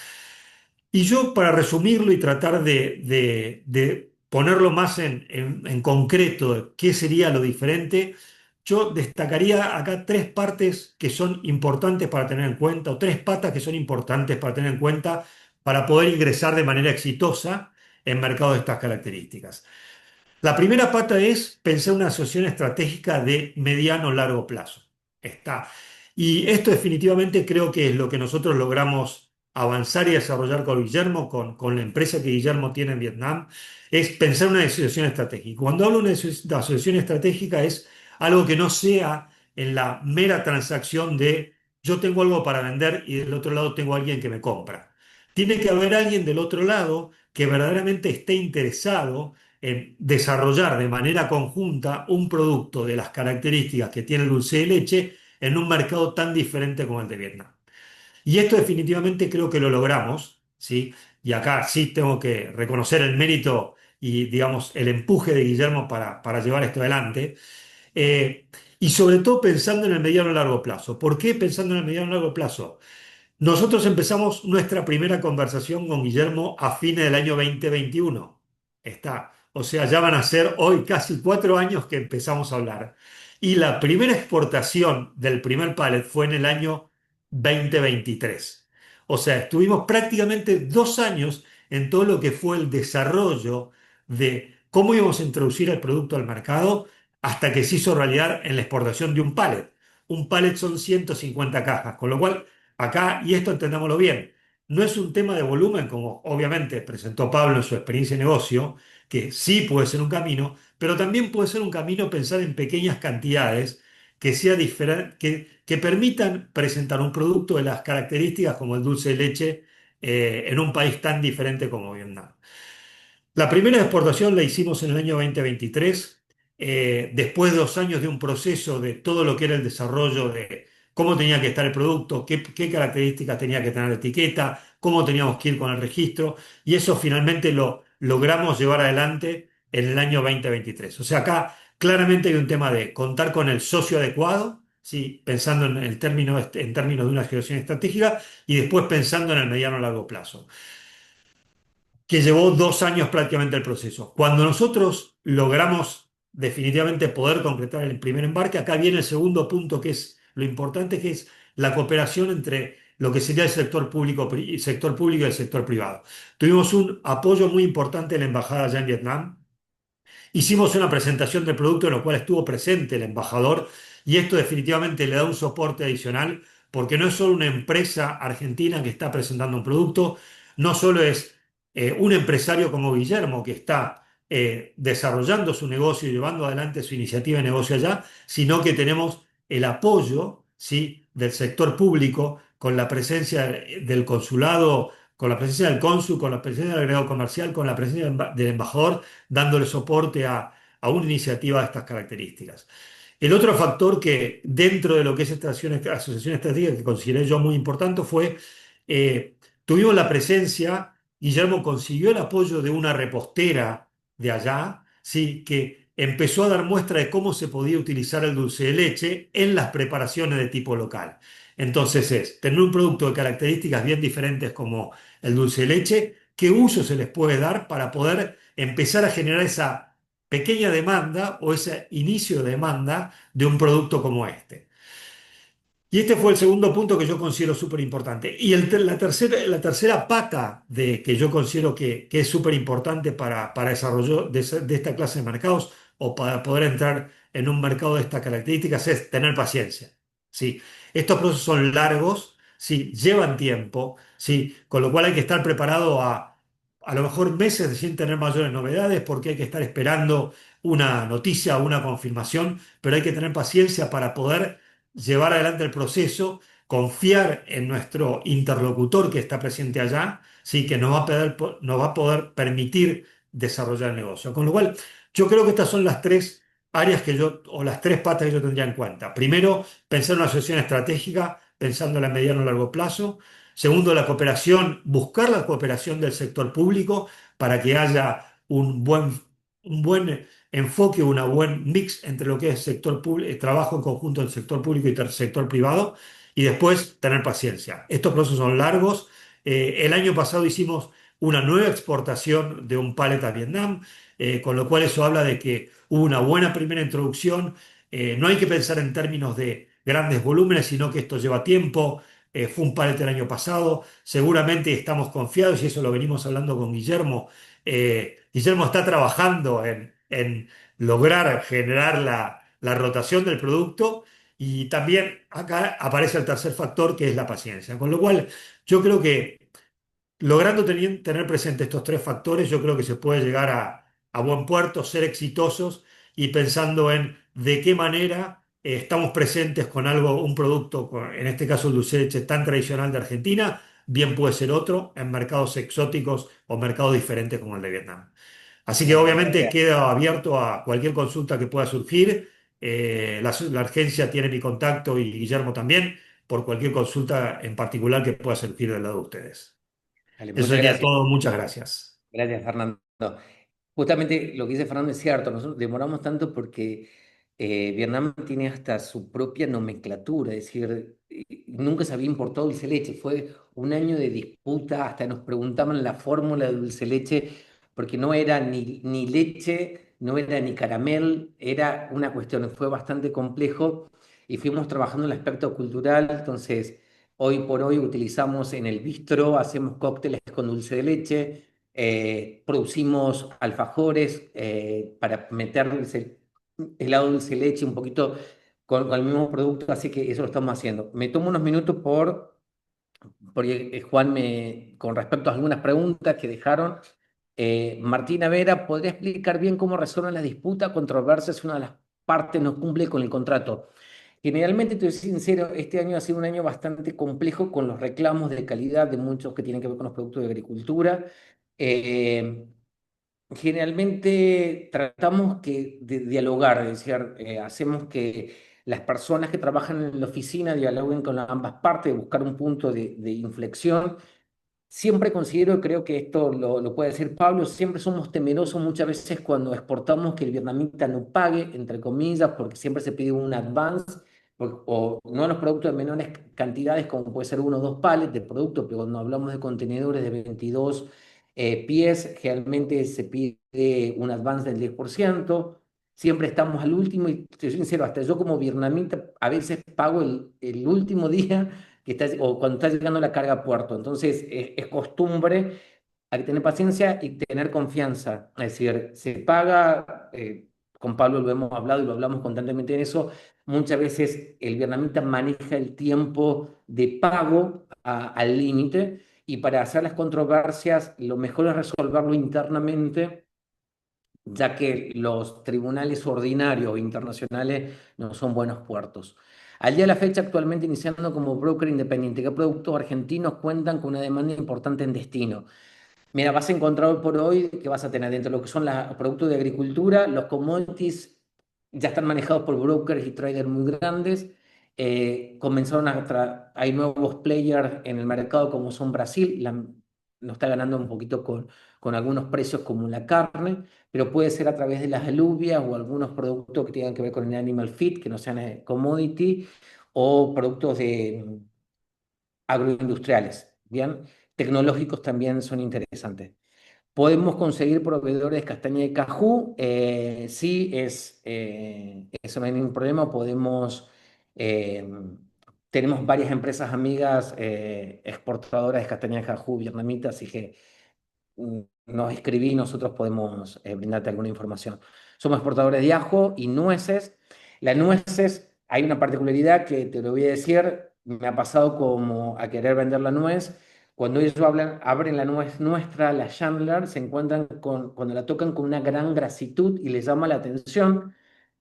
Speaker 4: Y yo, para resumirlo y tratar de ponerlo más en concreto, de qué sería lo diferente, yo destacaría acá tres partes que son importantes para tener en cuenta, o tres patas que son importantes para tener en cuenta para poder ingresar de manera exitosa en mercados de estas características. La primera pata es pensar una asociación estratégica de mediano o largo plazo. Está. Y esto definitivamente creo que es lo que nosotros logramos avanzar y desarrollar con Guillermo, con la empresa que Guillermo tiene en Vietnam, es pensar una asociación estratégica. Cuando hablo de asociación estratégica es algo que no sea en la mera transacción de yo tengo algo para vender y del otro lado tengo alguien que me compra. Tiene que haber alguien del otro lado que verdaderamente esté interesado en desarrollar de manera conjunta un producto de las características que tiene el dulce de leche en un mercado tan diferente como el de Vietnam. Y esto definitivamente creo que lo logramos, ¿sí? Y acá sí tengo que reconocer el mérito y, digamos, el empuje de Guillermo para llevar esto adelante. Eh, y sobre todo pensando en el mediano y largo plazo. ¿Por qué pensando en el mediano y largo plazo? Nosotros empezamos nuestra primera conversación con Guillermo a fines del año 2021. Está, o sea, ya van a ser hoy casi 4 años que empezamos a hablar. Y la primera exportación del primer pallet fue en el año 2023. O sea, estuvimos prácticamente 2 años en todo lo que fue el desarrollo de cómo íbamos a introducir el producto al mercado hasta que se hizo realidad en la exportación de un pallet. Un pallet son 150 cajas, con lo cual acá, y esto entendámoslo bien, no es un tema de volumen, como obviamente presentó Pablo en su experiencia de negocio, que sí puede ser un camino, pero también puede ser un camino pensar en pequeñas cantidades que, que permitan presentar un producto de las características como el dulce de leche en un país tan diferente como Vietnam. La primera exportación la hicimos en el año 2023, después de 2 años de un proceso de todo lo que era el desarrollo de cómo tenía que estar el producto, qué características tenía que tener la etiqueta, cómo teníamos que ir con el registro, y eso finalmente lo logramos llevar adelante en el año 2023. O sea, acá claramente hay un tema de contar con el socio adecuado, ¿sí? Pensando en el término, en términos de una gestión estratégica, y después pensando en el mediano a largo plazo que llevó 2 años prácticamente el proceso. Cuando nosotros logramos definitivamente poder concretar el primer embarque, acá viene el segundo punto que es lo importante, que es la cooperación entre lo que sería el sector público y el sector privado. Tuvimos un apoyo muy importante en la embajada allá en Vietnam. Hicimos una presentación del producto en la cual estuvo presente el embajador y esto definitivamente le da un soporte adicional porque no es solo una empresa argentina que está presentando un producto, no solo es un empresario como Guillermo que está desarrollando su negocio y llevando adelante su iniciativa de negocio allá, sino que tenemos el apoyo, ¿sí? Del sector público con la presencia del consulado, con la presencia del cónsul, con la presencia del agregado comercial, con la presencia del embajador dándole soporte a una iniciativa de estas características. El otro factor que dentro de lo que es esta asociación estratégica que consideré yo muy importante fue, tuvimos la presencia, Guillermo consiguió el apoyo de una repostera de allá, ¿sí? Que empezó a dar muestra de cómo se podía utilizar el dulce de leche en las preparaciones de tipo local. Entonces es tener un producto de características bien diferentes como el dulce de leche, qué uso se les puede dar para poder empezar a generar esa pequeña demanda o ese inicio de demanda de un producto como este. Y este fue el segundo punto que yo considero súper importante. Y la tercera pata que yo considero que es súper importante para desarrollo de esta clase de mercados o para poder entrar en un mercado de estas características es tener paciencia. ¿Sí? Estos procesos son largos, ¿sí? Llevan tiempo, ¿sí? Con lo cual hay que estar preparado a lo mejor meses sin tener mayores novedades porque hay que estar esperando una noticia o una confirmación, pero hay que tener paciencia para poder llevar adelante el proceso, confiar en nuestro interlocutor que está presente allá, sí, que nos va a poder permitir desarrollar el negocio. Con lo cual, yo creo que estas son las tres áreas o las tres patas que yo tendría en cuenta. Primero, pensar en una asociación estratégica, pensando en la mediano y largo plazo. Segundo, la cooperación, buscar la cooperación del sector público para que haya un buen un buen enfoque, una buen mix entre lo que es sector público, trabajo en conjunto del sector público y sector privado, y después tener paciencia. Estos procesos son largos. El año pasado hicimos una nueva exportación de un pallet a Vietnam, con lo cual eso habla de que hubo una buena primera introducción. No hay que pensar en términos de grandes volúmenes, sino que esto lleva tiempo. Fue un pallet el año pasado. Seguramente estamos confiados, y eso lo venimos hablando con Guillermo. Guillermo está trabajando en lograr generar la rotación del producto, y también acá aparece el tercer factor, que es la paciencia. Con lo cual, yo creo que logrando tener presente estos tres factores, yo creo que se puede llegar a buen puerto, ser exitosos, y pensando en de qué manera estamos presentes con algo, un producto, en este caso el dulce de leche tan tradicional de Argentina, bien puede ser otro en mercados exóticos o mercados diferentes como el de Vietnam. Así que
Speaker 2: Bueno,
Speaker 4: obviamente
Speaker 2: gracias.
Speaker 4: queda abierto a cualquier consulta que pueda surgir. La agencia tiene mi contacto, y Guillermo también, por cualquier consulta en particular que pueda surgir del lado de ustedes.
Speaker 2: Dale,
Speaker 4: Eso
Speaker 2: muchas
Speaker 4: sería
Speaker 2: gracias.
Speaker 4: todo. Muchas gracias.
Speaker 2: Gracias, Fernando. Justamente lo que dice Fernando es cierto, nosotros demoramos tanto porque Vietnam tiene hasta su propia nomenclatura, es decir, nunca se había importado dulce de leche, fue un año de disputa, hasta nos preguntaban la fórmula de dulce de leche, porque no era ni leche, no era ni caramel, era una cuestión, fue bastante complejo y fuimos trabajando en el aspecto cultural, entonces hoy por hoy utilizamos en el bistro, hacemos cócteles con dulce de leche, producimos alfajores para meter helado dulce de leche un poquito con el mismo producto, así que eso lo estamos haciendo. Me tomo unos minutos porque Juan, con respecto a algunas preguntas que dejaron, Martina Vera, ¿podría explicar bien cómo resuelven las disputas, controversias si una de las partes no cumple con el contrato? Generalmente, te soy sincero, este año ha sido un año bastante complejo con los reclamos de calidad de muchos que tienen que ver con los productos de agricultura. Eh, Generalmente tratamos de dialogar, es decir, hacemos que las personas que trabajan en la oficina dialoguen con ambas partes, buscar un punto de inflexión. Siempre considero, creo que esto lo puede decir Pablo, siempre somos temerosos muchas veces cuando exportamos que el vietnamita no pague, entre comillas, porque siempre se pide un advance, o no los productos de menores cantidades, como puede ser uno o dos pallets de producto, pero cuando hablamos de contenedores de 22 pies, generalmente se pide un advance del 10%. Siempre estamos al último, y te soy sincero, hasta yo como vietnamita a veces pago el último día o cuando está llegando la carga a puerto. Entonces, es costumbre, hay que tener paciencia y tener confianza. Es decir, se paga, con Pablo lo hemos hablado y lo hablamos constantemente en eso, muchas veces el vietnamita maneja el tiempo de pago al límite, y para hacer las controversias lo mejor es resolverlo internamente, ya que los tribunales ordinarios o internacionales no son buenos puertos. Al día de la fecha, actualmente iniciando como broker independiente, ¿qué productos argentinos cuentan con una demanda importante en destino? Mira, vas a encontrar hoy por hoy que vas a tener dentro de lo que son los productos de agricultura, los commodities ya están manejados por brokers y traders muy grandes. Hay nuevos players en el mercado como son Brasil, nos está ganando un poquito con algunos precios como la carne, pero puede ser a través de las alubias o algunos productos que tengan que ver con el animal feed, que no sean commodity, o productos agroindustriales, ¿bien? Tecnológicos también son interesantes. Podemos conseguir proveedores de castaña de cajú, sí, eso no hay ningún problema. Eh, Tenemos varias empresas amigas exportadoras de castaña de cajú vietnamita, así que nos escribí y nosotros podemos brindarte alguna información. Somos exportadores de ajo y nueces. Las nueces, hay una particularidad que te lo voy a decir, me ha pasado como a querer vender la nuez. Cuando ellos abren la nuez nuestra, la Chandler, se encuentran cuando la tocan con una gran grasitud y les llama la atención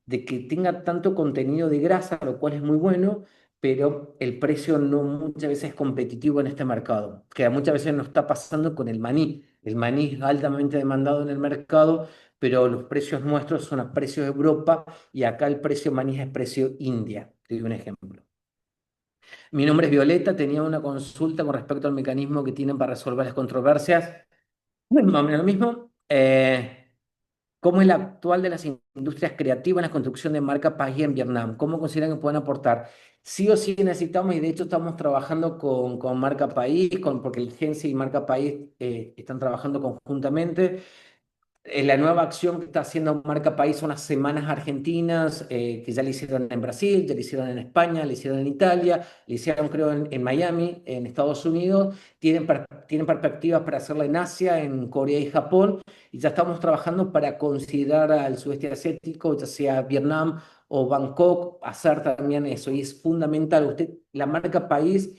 Speaker 2: de que tenga tanto contenido de grasa, lo cual es muy bueno, pero el precio no muchas veces es competitivo en este mercado, que muchas veces nos está pasando con el maní. El maní es altamente demandado en el mercado, pero los precios nuestros son a precios de Europa, y acá el precio maní es precio India. Te doy un ejemplo. Mi nombre es Violeta, tenía una consulta con respecto al mecanismo que tienen para resolver las controversias. Bueno, más o menos lo mismo. ¿Cómo es la actual de las industrias creativas en la construcción de marca país en Vietnam? ¿Cómo consideran que pueden aportar? Sí o sí necesitamos, y de hecho estamos trabajando con Marca País, porque el Gensi y Marca País están trabajando conjuntamente. La nueva acción que está haciendo Marca País son las semanas argentinas, que ya le hicieron en Brasil, ya le hicieron en España, le hicieron en Italia, le hicieron creo en Miami, en Estados Unidos, tienen perspectivas para hacerla en Asia, en Corea y Japón, y ya estamos trabajando para considerar al sudeste asiático, ya sea Vietnam o Bangkok, hacer también eso, y es fundamental. La Marca País,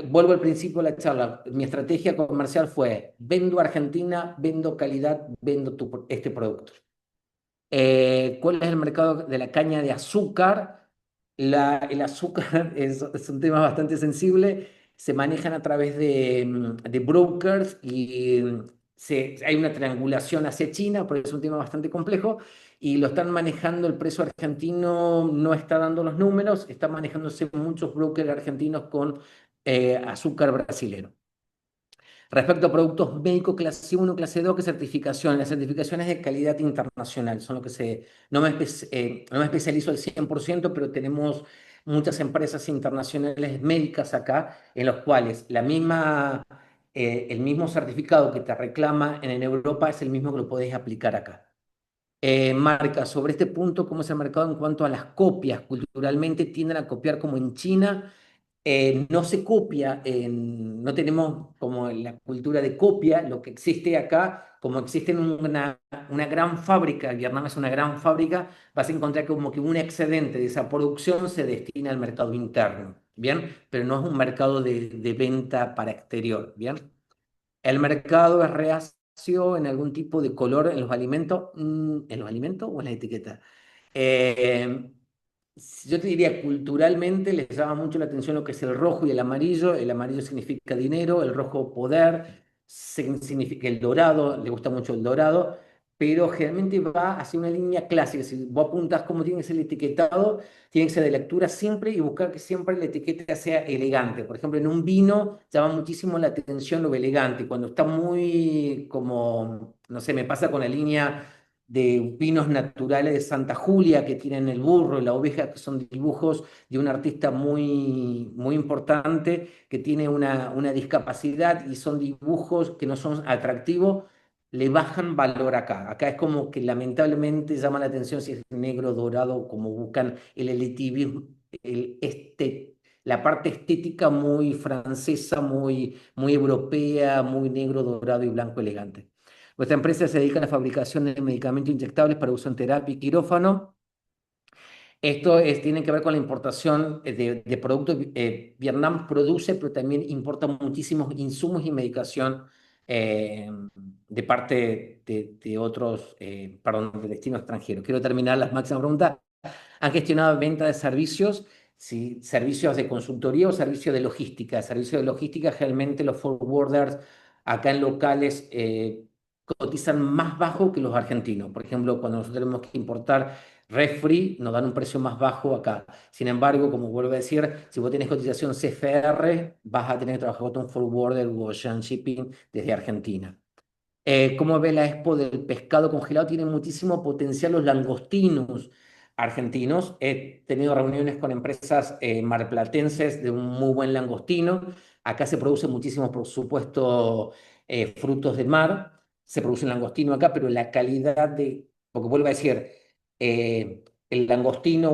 Speaker 2: vuelvo al principio de la charla, mi estrategia comercial fue, vendo Argentina, vendo calidad, vendo este producto. ¿Cuál es el mercado de la caña de azúcar? El azúcar es un tema bastante sensible, se manejan a través de brokers y hay una triangulación hacia China, por eso es un tema bastante complejo, y lo están manejando, el precio argentino no está dando los números, están manejándose muchos brokers argentinos con azúcar brasilero. Respecto a productos médicos clase 1, clase 2, ¿qué certificación? Las certificaciones de calidad internacional son lo que no me especializo al 100%, pero tenemos muchas empresas internacionales médicas acá, en los cuales el mismo certificado que te reclama en Europa es el mismo que lo podés aplicar acá. Marca, sobre este punto, ¿cómo es el mercado en cuanto a las copias? Culturalmente tienden a copiar como en China, no se copia, no tenemos como la cultura de copia, lo que existe acá, como existe en una gran fábrica, Vietnam es una gran fábrica, vas a encontrar como que un excedente de esa producción se destina al mercado interno, ¿bien? Pero no es un mercado de venta para exterior, ¿bien? ¿El mercado es reacio en algún tipo de color en los alimentos? ¿En los alimentos o en la etiqueta? Eh, yo te diría, culturalmente les llama mucho la atención lo que es el rojo y el amarillo. El amarillo significa dinero, el rojo poder, significa el dorado, le gusta mucho el dorado, pero generalmente va hacia una línea clásica. Si vos apuntas cómo tiene que ser el etiquetado, tiene que ser de lectura siempre y buscar que siempre la etiqueta sea elegante. Por ejemplo, en un vino llama muchísimo la atención lo elegante. Cuando está muy como, no sé, me pasa con la línea de vinos naturales de Santa Julia que tienen el burro y la oveja, que son dibujos de un artista muy importante que tiene una discapacidad y son dibujos que no son atractivos, le bajan valor acá. Acá es como que lamentablemente llama la atención si es negro, dorado, como buscan el elitivismo, la parte estética muy francesa, muy europea, muy negro, dorado y blanco elegante. Nuestra empresa se dedica a la fabricación de medicamentos inyectables para uso en terapia y quirófano. Tiene que ver con la importación de productos. Vietnam produce, pero también importa muchísimos insumos y medicación de parte de otros, perdón, de destino extranjero. Quiero terminar las máximas preguntas. ¿Han gestionado venta de servicios? Sí, servicios de consultoría o servicios de logística. Servicios de logística, generalmente los forwarders acá en locales cotizan más bajo que los argentinos. Por ejemplo, cuando nosotros tenemos que importar refri, nos dan un precio más bajo acá. Sin embargo, como vuelvo a decir, si vos tenés cotización CFR, vas a tener que trabajar con un forwarder o Ocean Shipping desde Argentina. ¿Cómo ve la expo del pescado congelado? Tienen muchísimo potencial los langostinos argentinos. He tenido reuniones con empresas marplatenses de un muy buen langostino. Acá se produce muchísimo, por supuesto, frutos del mar. Se produce un langostino acá, pero la calidad porque vuelvo a decir, el langostino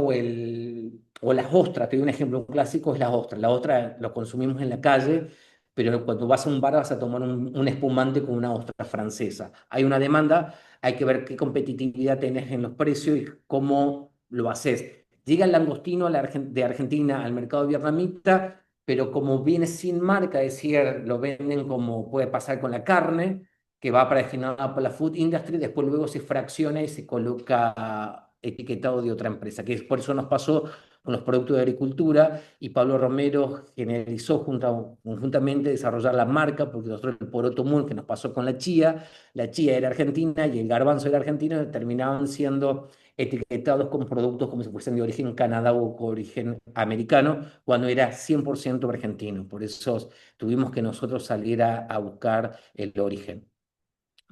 Speaker 2: o las ostras, te doy un ejemplo, un clásico es la ostra. La ostra lo consumimos en la calle, pero cuando vas a un bar vas a tomar un espumante con una ostra francesa. Hay una demanda, hay que ver qué competitividad tenés en los precios y cómo lo haces. Llega el langostino de Argentina al mercado vietnamita, pero como viene sin marca, es decir, lo venden como puede pasar con la carne, que va para destinada para la food industry, después luego se fracciona y se coloca etiquetado de otra empresa, que por eso nos pasó con los productos de agricultura, y Pablo Romero generalizó conjuntamente desarrollar la marca, porque nosotros el poroto moon que nos pasó con la chía era argentina y el garbanzo era argentino, y terminaban siendo etiquetados como productos como si fuesen de origen Canadá o origen americano, cuando era 100% argentino. Por eso tuvimos que nosotros salir a buscar el origen.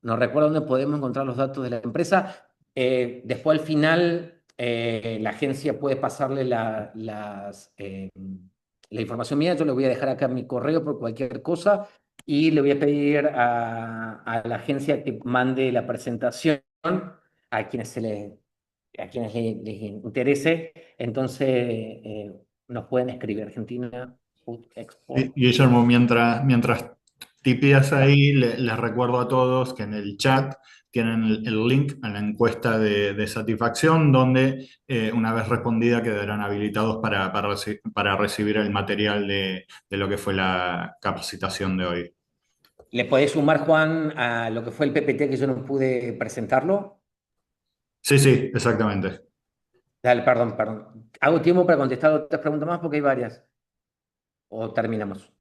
Speaker 2: no recuerdo dónde podemos encontrar los datos de la empresa. Después al final la agencia puede pasarle la información mía. Yo le voy a dejar acá mi correo por cualquier cosa y le voy a pedir a la agencia que mande la presentación a quienes les interese. Entonces nos pueden escribir Argentina Food Export.
Speaker 1: Y Guillermo, mientras tipeas ahí, les recuerdo a todos que en el chat tienen el link a la encuesta de satisfacción, donde una vez respondida quedarán habilitados para recibir el material de lo que fue la capacitación de hoy.
Speaker 2: ¿Le podés sumar, Juan, a lo que fue el PPT que yo no pude presentarlo?
Speaker 1: Sí, sí, exactamente.
Speaker 2: Dale, perdón. Hago tiempo para contestar otras preguntas más porque hay varias. ¿O terminamos?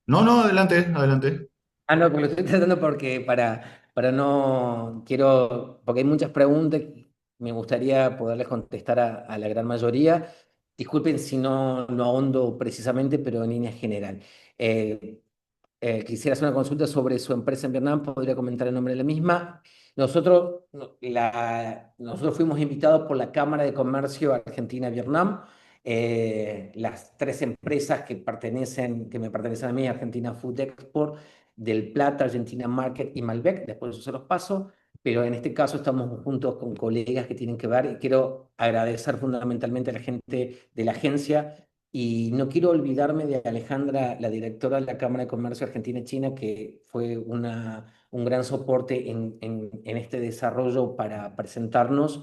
Speaker 1: No, no, adelante, adelante.
Speaker 2: Ah, no, porque lo estoy tratando porque para no, quiero, porque hay muchas preguntas, me gustaría poderles contestar a la gran mayoría. Disculpen si no ahondo precisamente, pero en línea general. Eh, Quisiera hacer una consulta sobre su empresa en Vietnam, podría comentar el nombre de la misma. Nosotros fuimos invitados por la Cámara de Comercio Argentina-Vietnam. Las tres empresas que me pertenecen a mí, Argentina Food Export, Del Plata, Argentina Market y Malbec, después eso se los paso, pero en este caso estamos juntos con colegas que tienen que ver y quiero agradecer fundamentalmente a la gente de la agencia y no quiero olvidarme de Alejandra, la directora de la Cámara de Comercio Argentina-China, que fue un gran soporte en este desarrollo para presentarnos,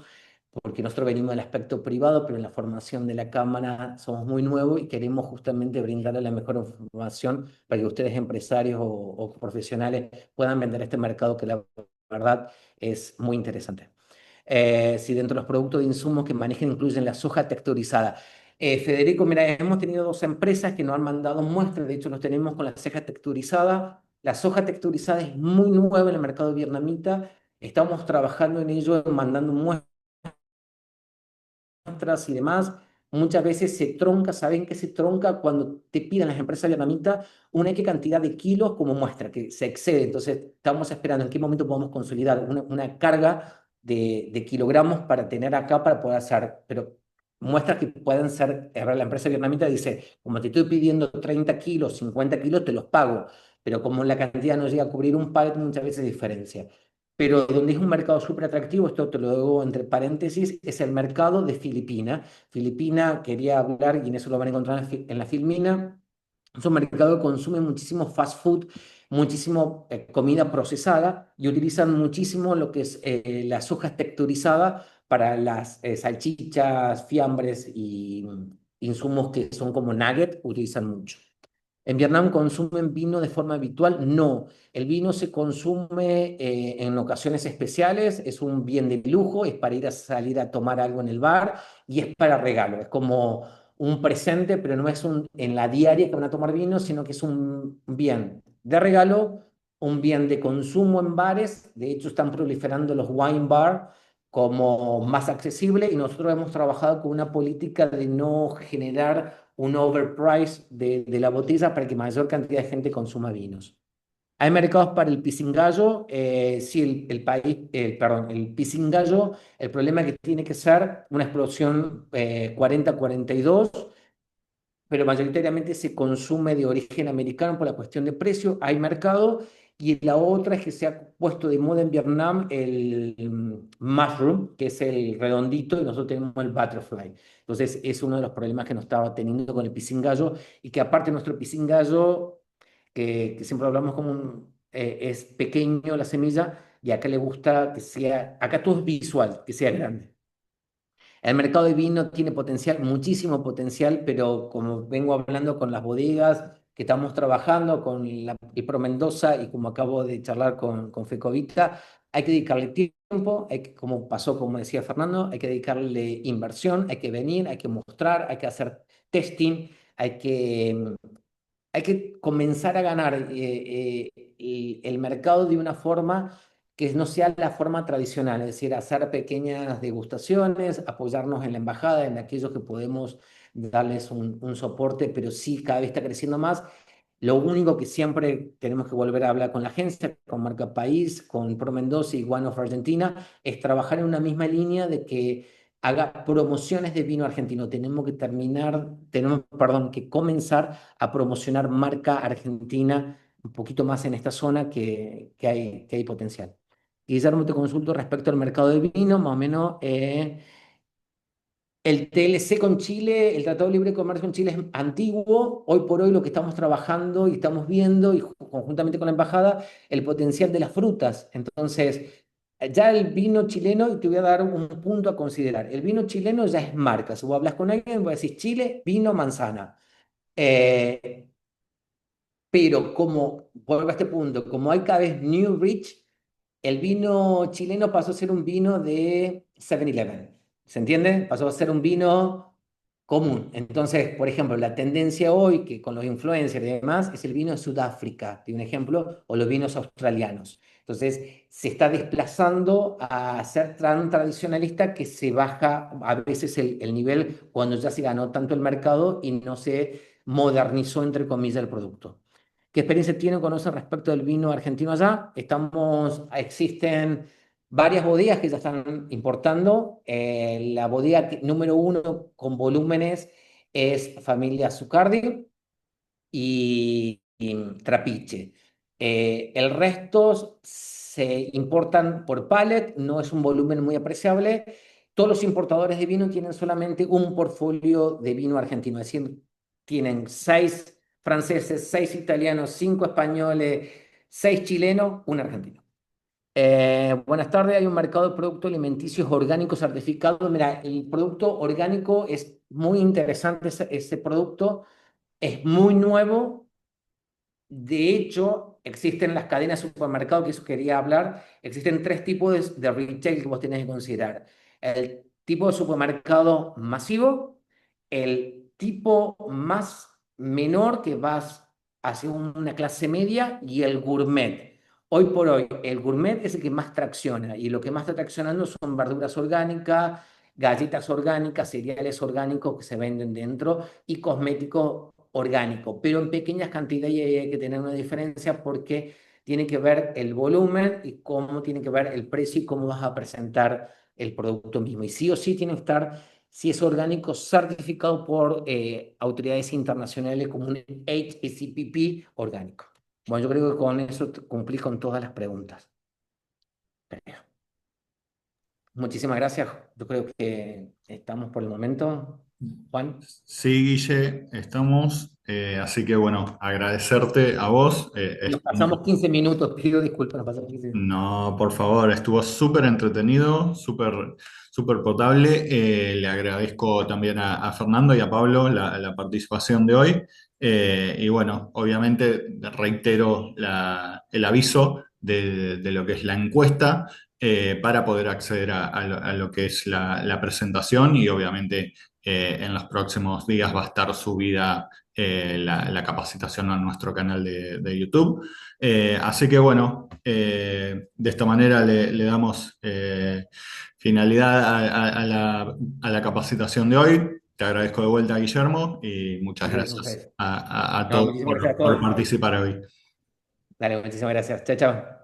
Speaker 2: porque nosotros venimos del aspecto privado, pero en la formación de la Cámara somos muy nuevos y queremos justamente brindarle la mejor información para que ustedes, empresarios o profesionales, puedan vender este mercado que la verdad es muy interesante. Si dentro de los productos de insumos que manejen incluyen la soja texturizada. Federico, mira, hemos tenido dos empresas que nos han mandado muestras, de hecho los tenemos con la ceja texturizada. La soja texturizada es muy nueva en el mercado vietnamita, estamos trabajando en ello, mandando muestras y demás. Muchas veces se tronca, ¿saben qué se tronca? Cuando te piden las empresas vietnamitas una X cantidad de kilos como muestra, que se excede. Entonces, estamos esperando en qué momento podemos consolidar una carga de kilogramos para tener acá para poder hacer, pero muestras que pueden ser, la empresa vietnamita dice, como te estoy pidiendo 30 kilos, 50 kilos, te los pago, pero como la cantidad no llega a cubrir un pallet, muchas veces diferencia. Pero donde es un mercado súper atractivo, esto te lo digo entre paréntesis, es el mercado de Filipinas. Filipina, quería hablar, y en eso lo van a encontrar en la Filmina, es un mercado que consume muchísimo fast food, muchísimo comida procesada y utilizan muchísimo lo que es la soja texturizada para las salchichas, fiambres y insumos que son como nugget, utilizan mucho. ¿En Vietnam consumen vino de forma habitual? No. El vino se consume en ocasiones especiales, es un bien de lujo, es para ir a salir a tomar algo en el bar y es para regalo. Es como un presente, pero no es en la diaria que van a tomar vino, sino que es un bien de regalo, un bien de consumo en bares. De hecho, están proliferando los wine bar como más accesible y nosotros hemos trabajado con una política de no generar un overprice de la botella para que mayor cantidad de gente consuma vinos. Hay mercados para el pisingallo, sí, perdón, el pisingallo, el problema es que tiene que ser una explosión 40-42, pero mayoritariamente se consume de origen americano por la cuestión de precio, hay mercado, y la otra es que se ha puesto de moda en Vietnam el mushroom, que es el redondito, y nosotros tenemos el butterfly. Entonces es uno de los problemas que nos estaba teniendo con el pisingallo, y que aparte nuestro pisingallo, que siempre hablamos como es pequeño la semilla, y acá le gusta que sea, acá todo es visual, que sea grande. El mercado de vino tiene potencial, muchísimo potencial, pero como vengo hablando con las bodegas que estamos trabajando, con el Pro Mendoza y como acabo de charlar con Fecovita, hay que dedicarle tiempo, como pasó, como decía Fernando, hay que dedicarle inversión, hay que venir, hay que mostrar, hay que hacer testing, hay que comenzar a ganar el mercado de una forma que no sea la forma tradicional, es decir, hacer pequeñas degustaciones, apoyarnos en la embajada, en aquellos que podemos darles un soporte, pero sí cada vez está creciendo más. Lo único que siempre tenemos que volver a hablar con la agencia, con Marca País, con Pro Mendoza y One of Argentina, es trabajar en una misma línea de que haga promociones de vino argentino. Perdón, que comenzar a promocionar marca argentina un poquito más en esta zona que hay potencial. Guillermo, te consulto respecto al mercado de vino, más o menos. El TLC con Chile, el Tratado de Libre Comercio con Chile es antiguo. Hoy por hoy lo que estamos trabajando y estamos viendo, y conjuntamente con la embajada, el potencial de las frutas. Entonces, ya el vino chileno, y te voy a dar un punto a considerar, el vino chileno ya es marca. Si vos hablas con alguien, voy a decir Chile, vino, manzana. Eh, pero como, vuelvo a este punto, como hay cada vez New Rich, el vino chileno pasó a ser un vino de 7-Eleven. ¿Se entiende? Pasó a ser un vino común. Entonces, por ejemplo, la tendencia hoy, que con los influencers y demás, es el vino de Sudáfrica, de un ejemplo, o los vinos australianos. Entonces, se está desplazando a ser tan tradicionalista que se baja a veces el nivel cuando ya se ganó tanto el mercado y no se modernizó, entre comillas, el producto. ¿Qué experiencia tienen, conocen respecto del vino argentino allá? Existen varias bodegas que ya están importando. La bodega número uno con volúmenes es Familia Zucardi y Trapiche. El resto se importan por pallet, no es un volumen muy apreciable. Todos los importadores de vino tienen solamente un portfolio de vino argentino, es decir, tienen 6 franceses, 6 italianos, 5 españoles, 6 chilenos, un argentino. Buenas tardes, hay un mercado de productos alimenticios orgánicos certificados. Mira, el producto orgánico es muy interesante, ese producto es muy nuevo. De hecho, existen las cadenas de supermercados, que eso quería hablar. Existen tres tipos de retail que vos tenés que considerar. El tipo de supermercado masivo, el tipo más menor que vas hacia una clase media y el gourmet. Hoy por hoy, el gourmet es el que más tracciona y lo que más está traccionando son verduras orgánicas, galletas orgánicas, cereales orgánicos que se venden dentro y cosméticos orgánico, pero en pequeñas cantidades y ahí hay que tener una diferencia porque tiene que ver el volumen y cómo tiene que ver el precio y cómo vas a presentar el producto mismo. Y sí o sí tiene que estar, si es orgánico, certificado por autoridades internacionales como un HACCP orgánico. Bueno, yo creo que con eso cumplí con todas las preguntas. Muchísimas gracias. Yo creo que estamos por el momento. Juan.
Speaker 1: Sí, Guille, estamos. Así que bueno, agradecerte a vos.
Speaker 2: Nos pasamos 15 minutos, pido disculpas, nos pasamos 15 minutos.
Speaker 1: No, por favor, estuvo súper entretenido, súper potable. Le agradezco también a Fernando y a Pablo la participación de hoy. Y bueno, obviamente reitero el aviso de lo que es la encuesta para poder acceder a lo que es la presentación y obviamente en los próximos días va a estar subida la capacitación a nuestro canal de YouTube. Así que bueno, de esta manera le damos finalidad a la capacitación de hoy. Te agradezco de vuelta, Guillermo, y muchas
Speaker 2: Gracias a
Speaker 1: gracias
Speaker 2: ustedes.
Speaker 1: a
Speaker 2: No,
Speaker 1: todos
Speaker 2: muchísimas gracias a
Speaker 1: por
Speaker 2: todos.
Speaker 1: participar hoy.
Speaker 2: Dale, muchísimas gracias. Chao, chao.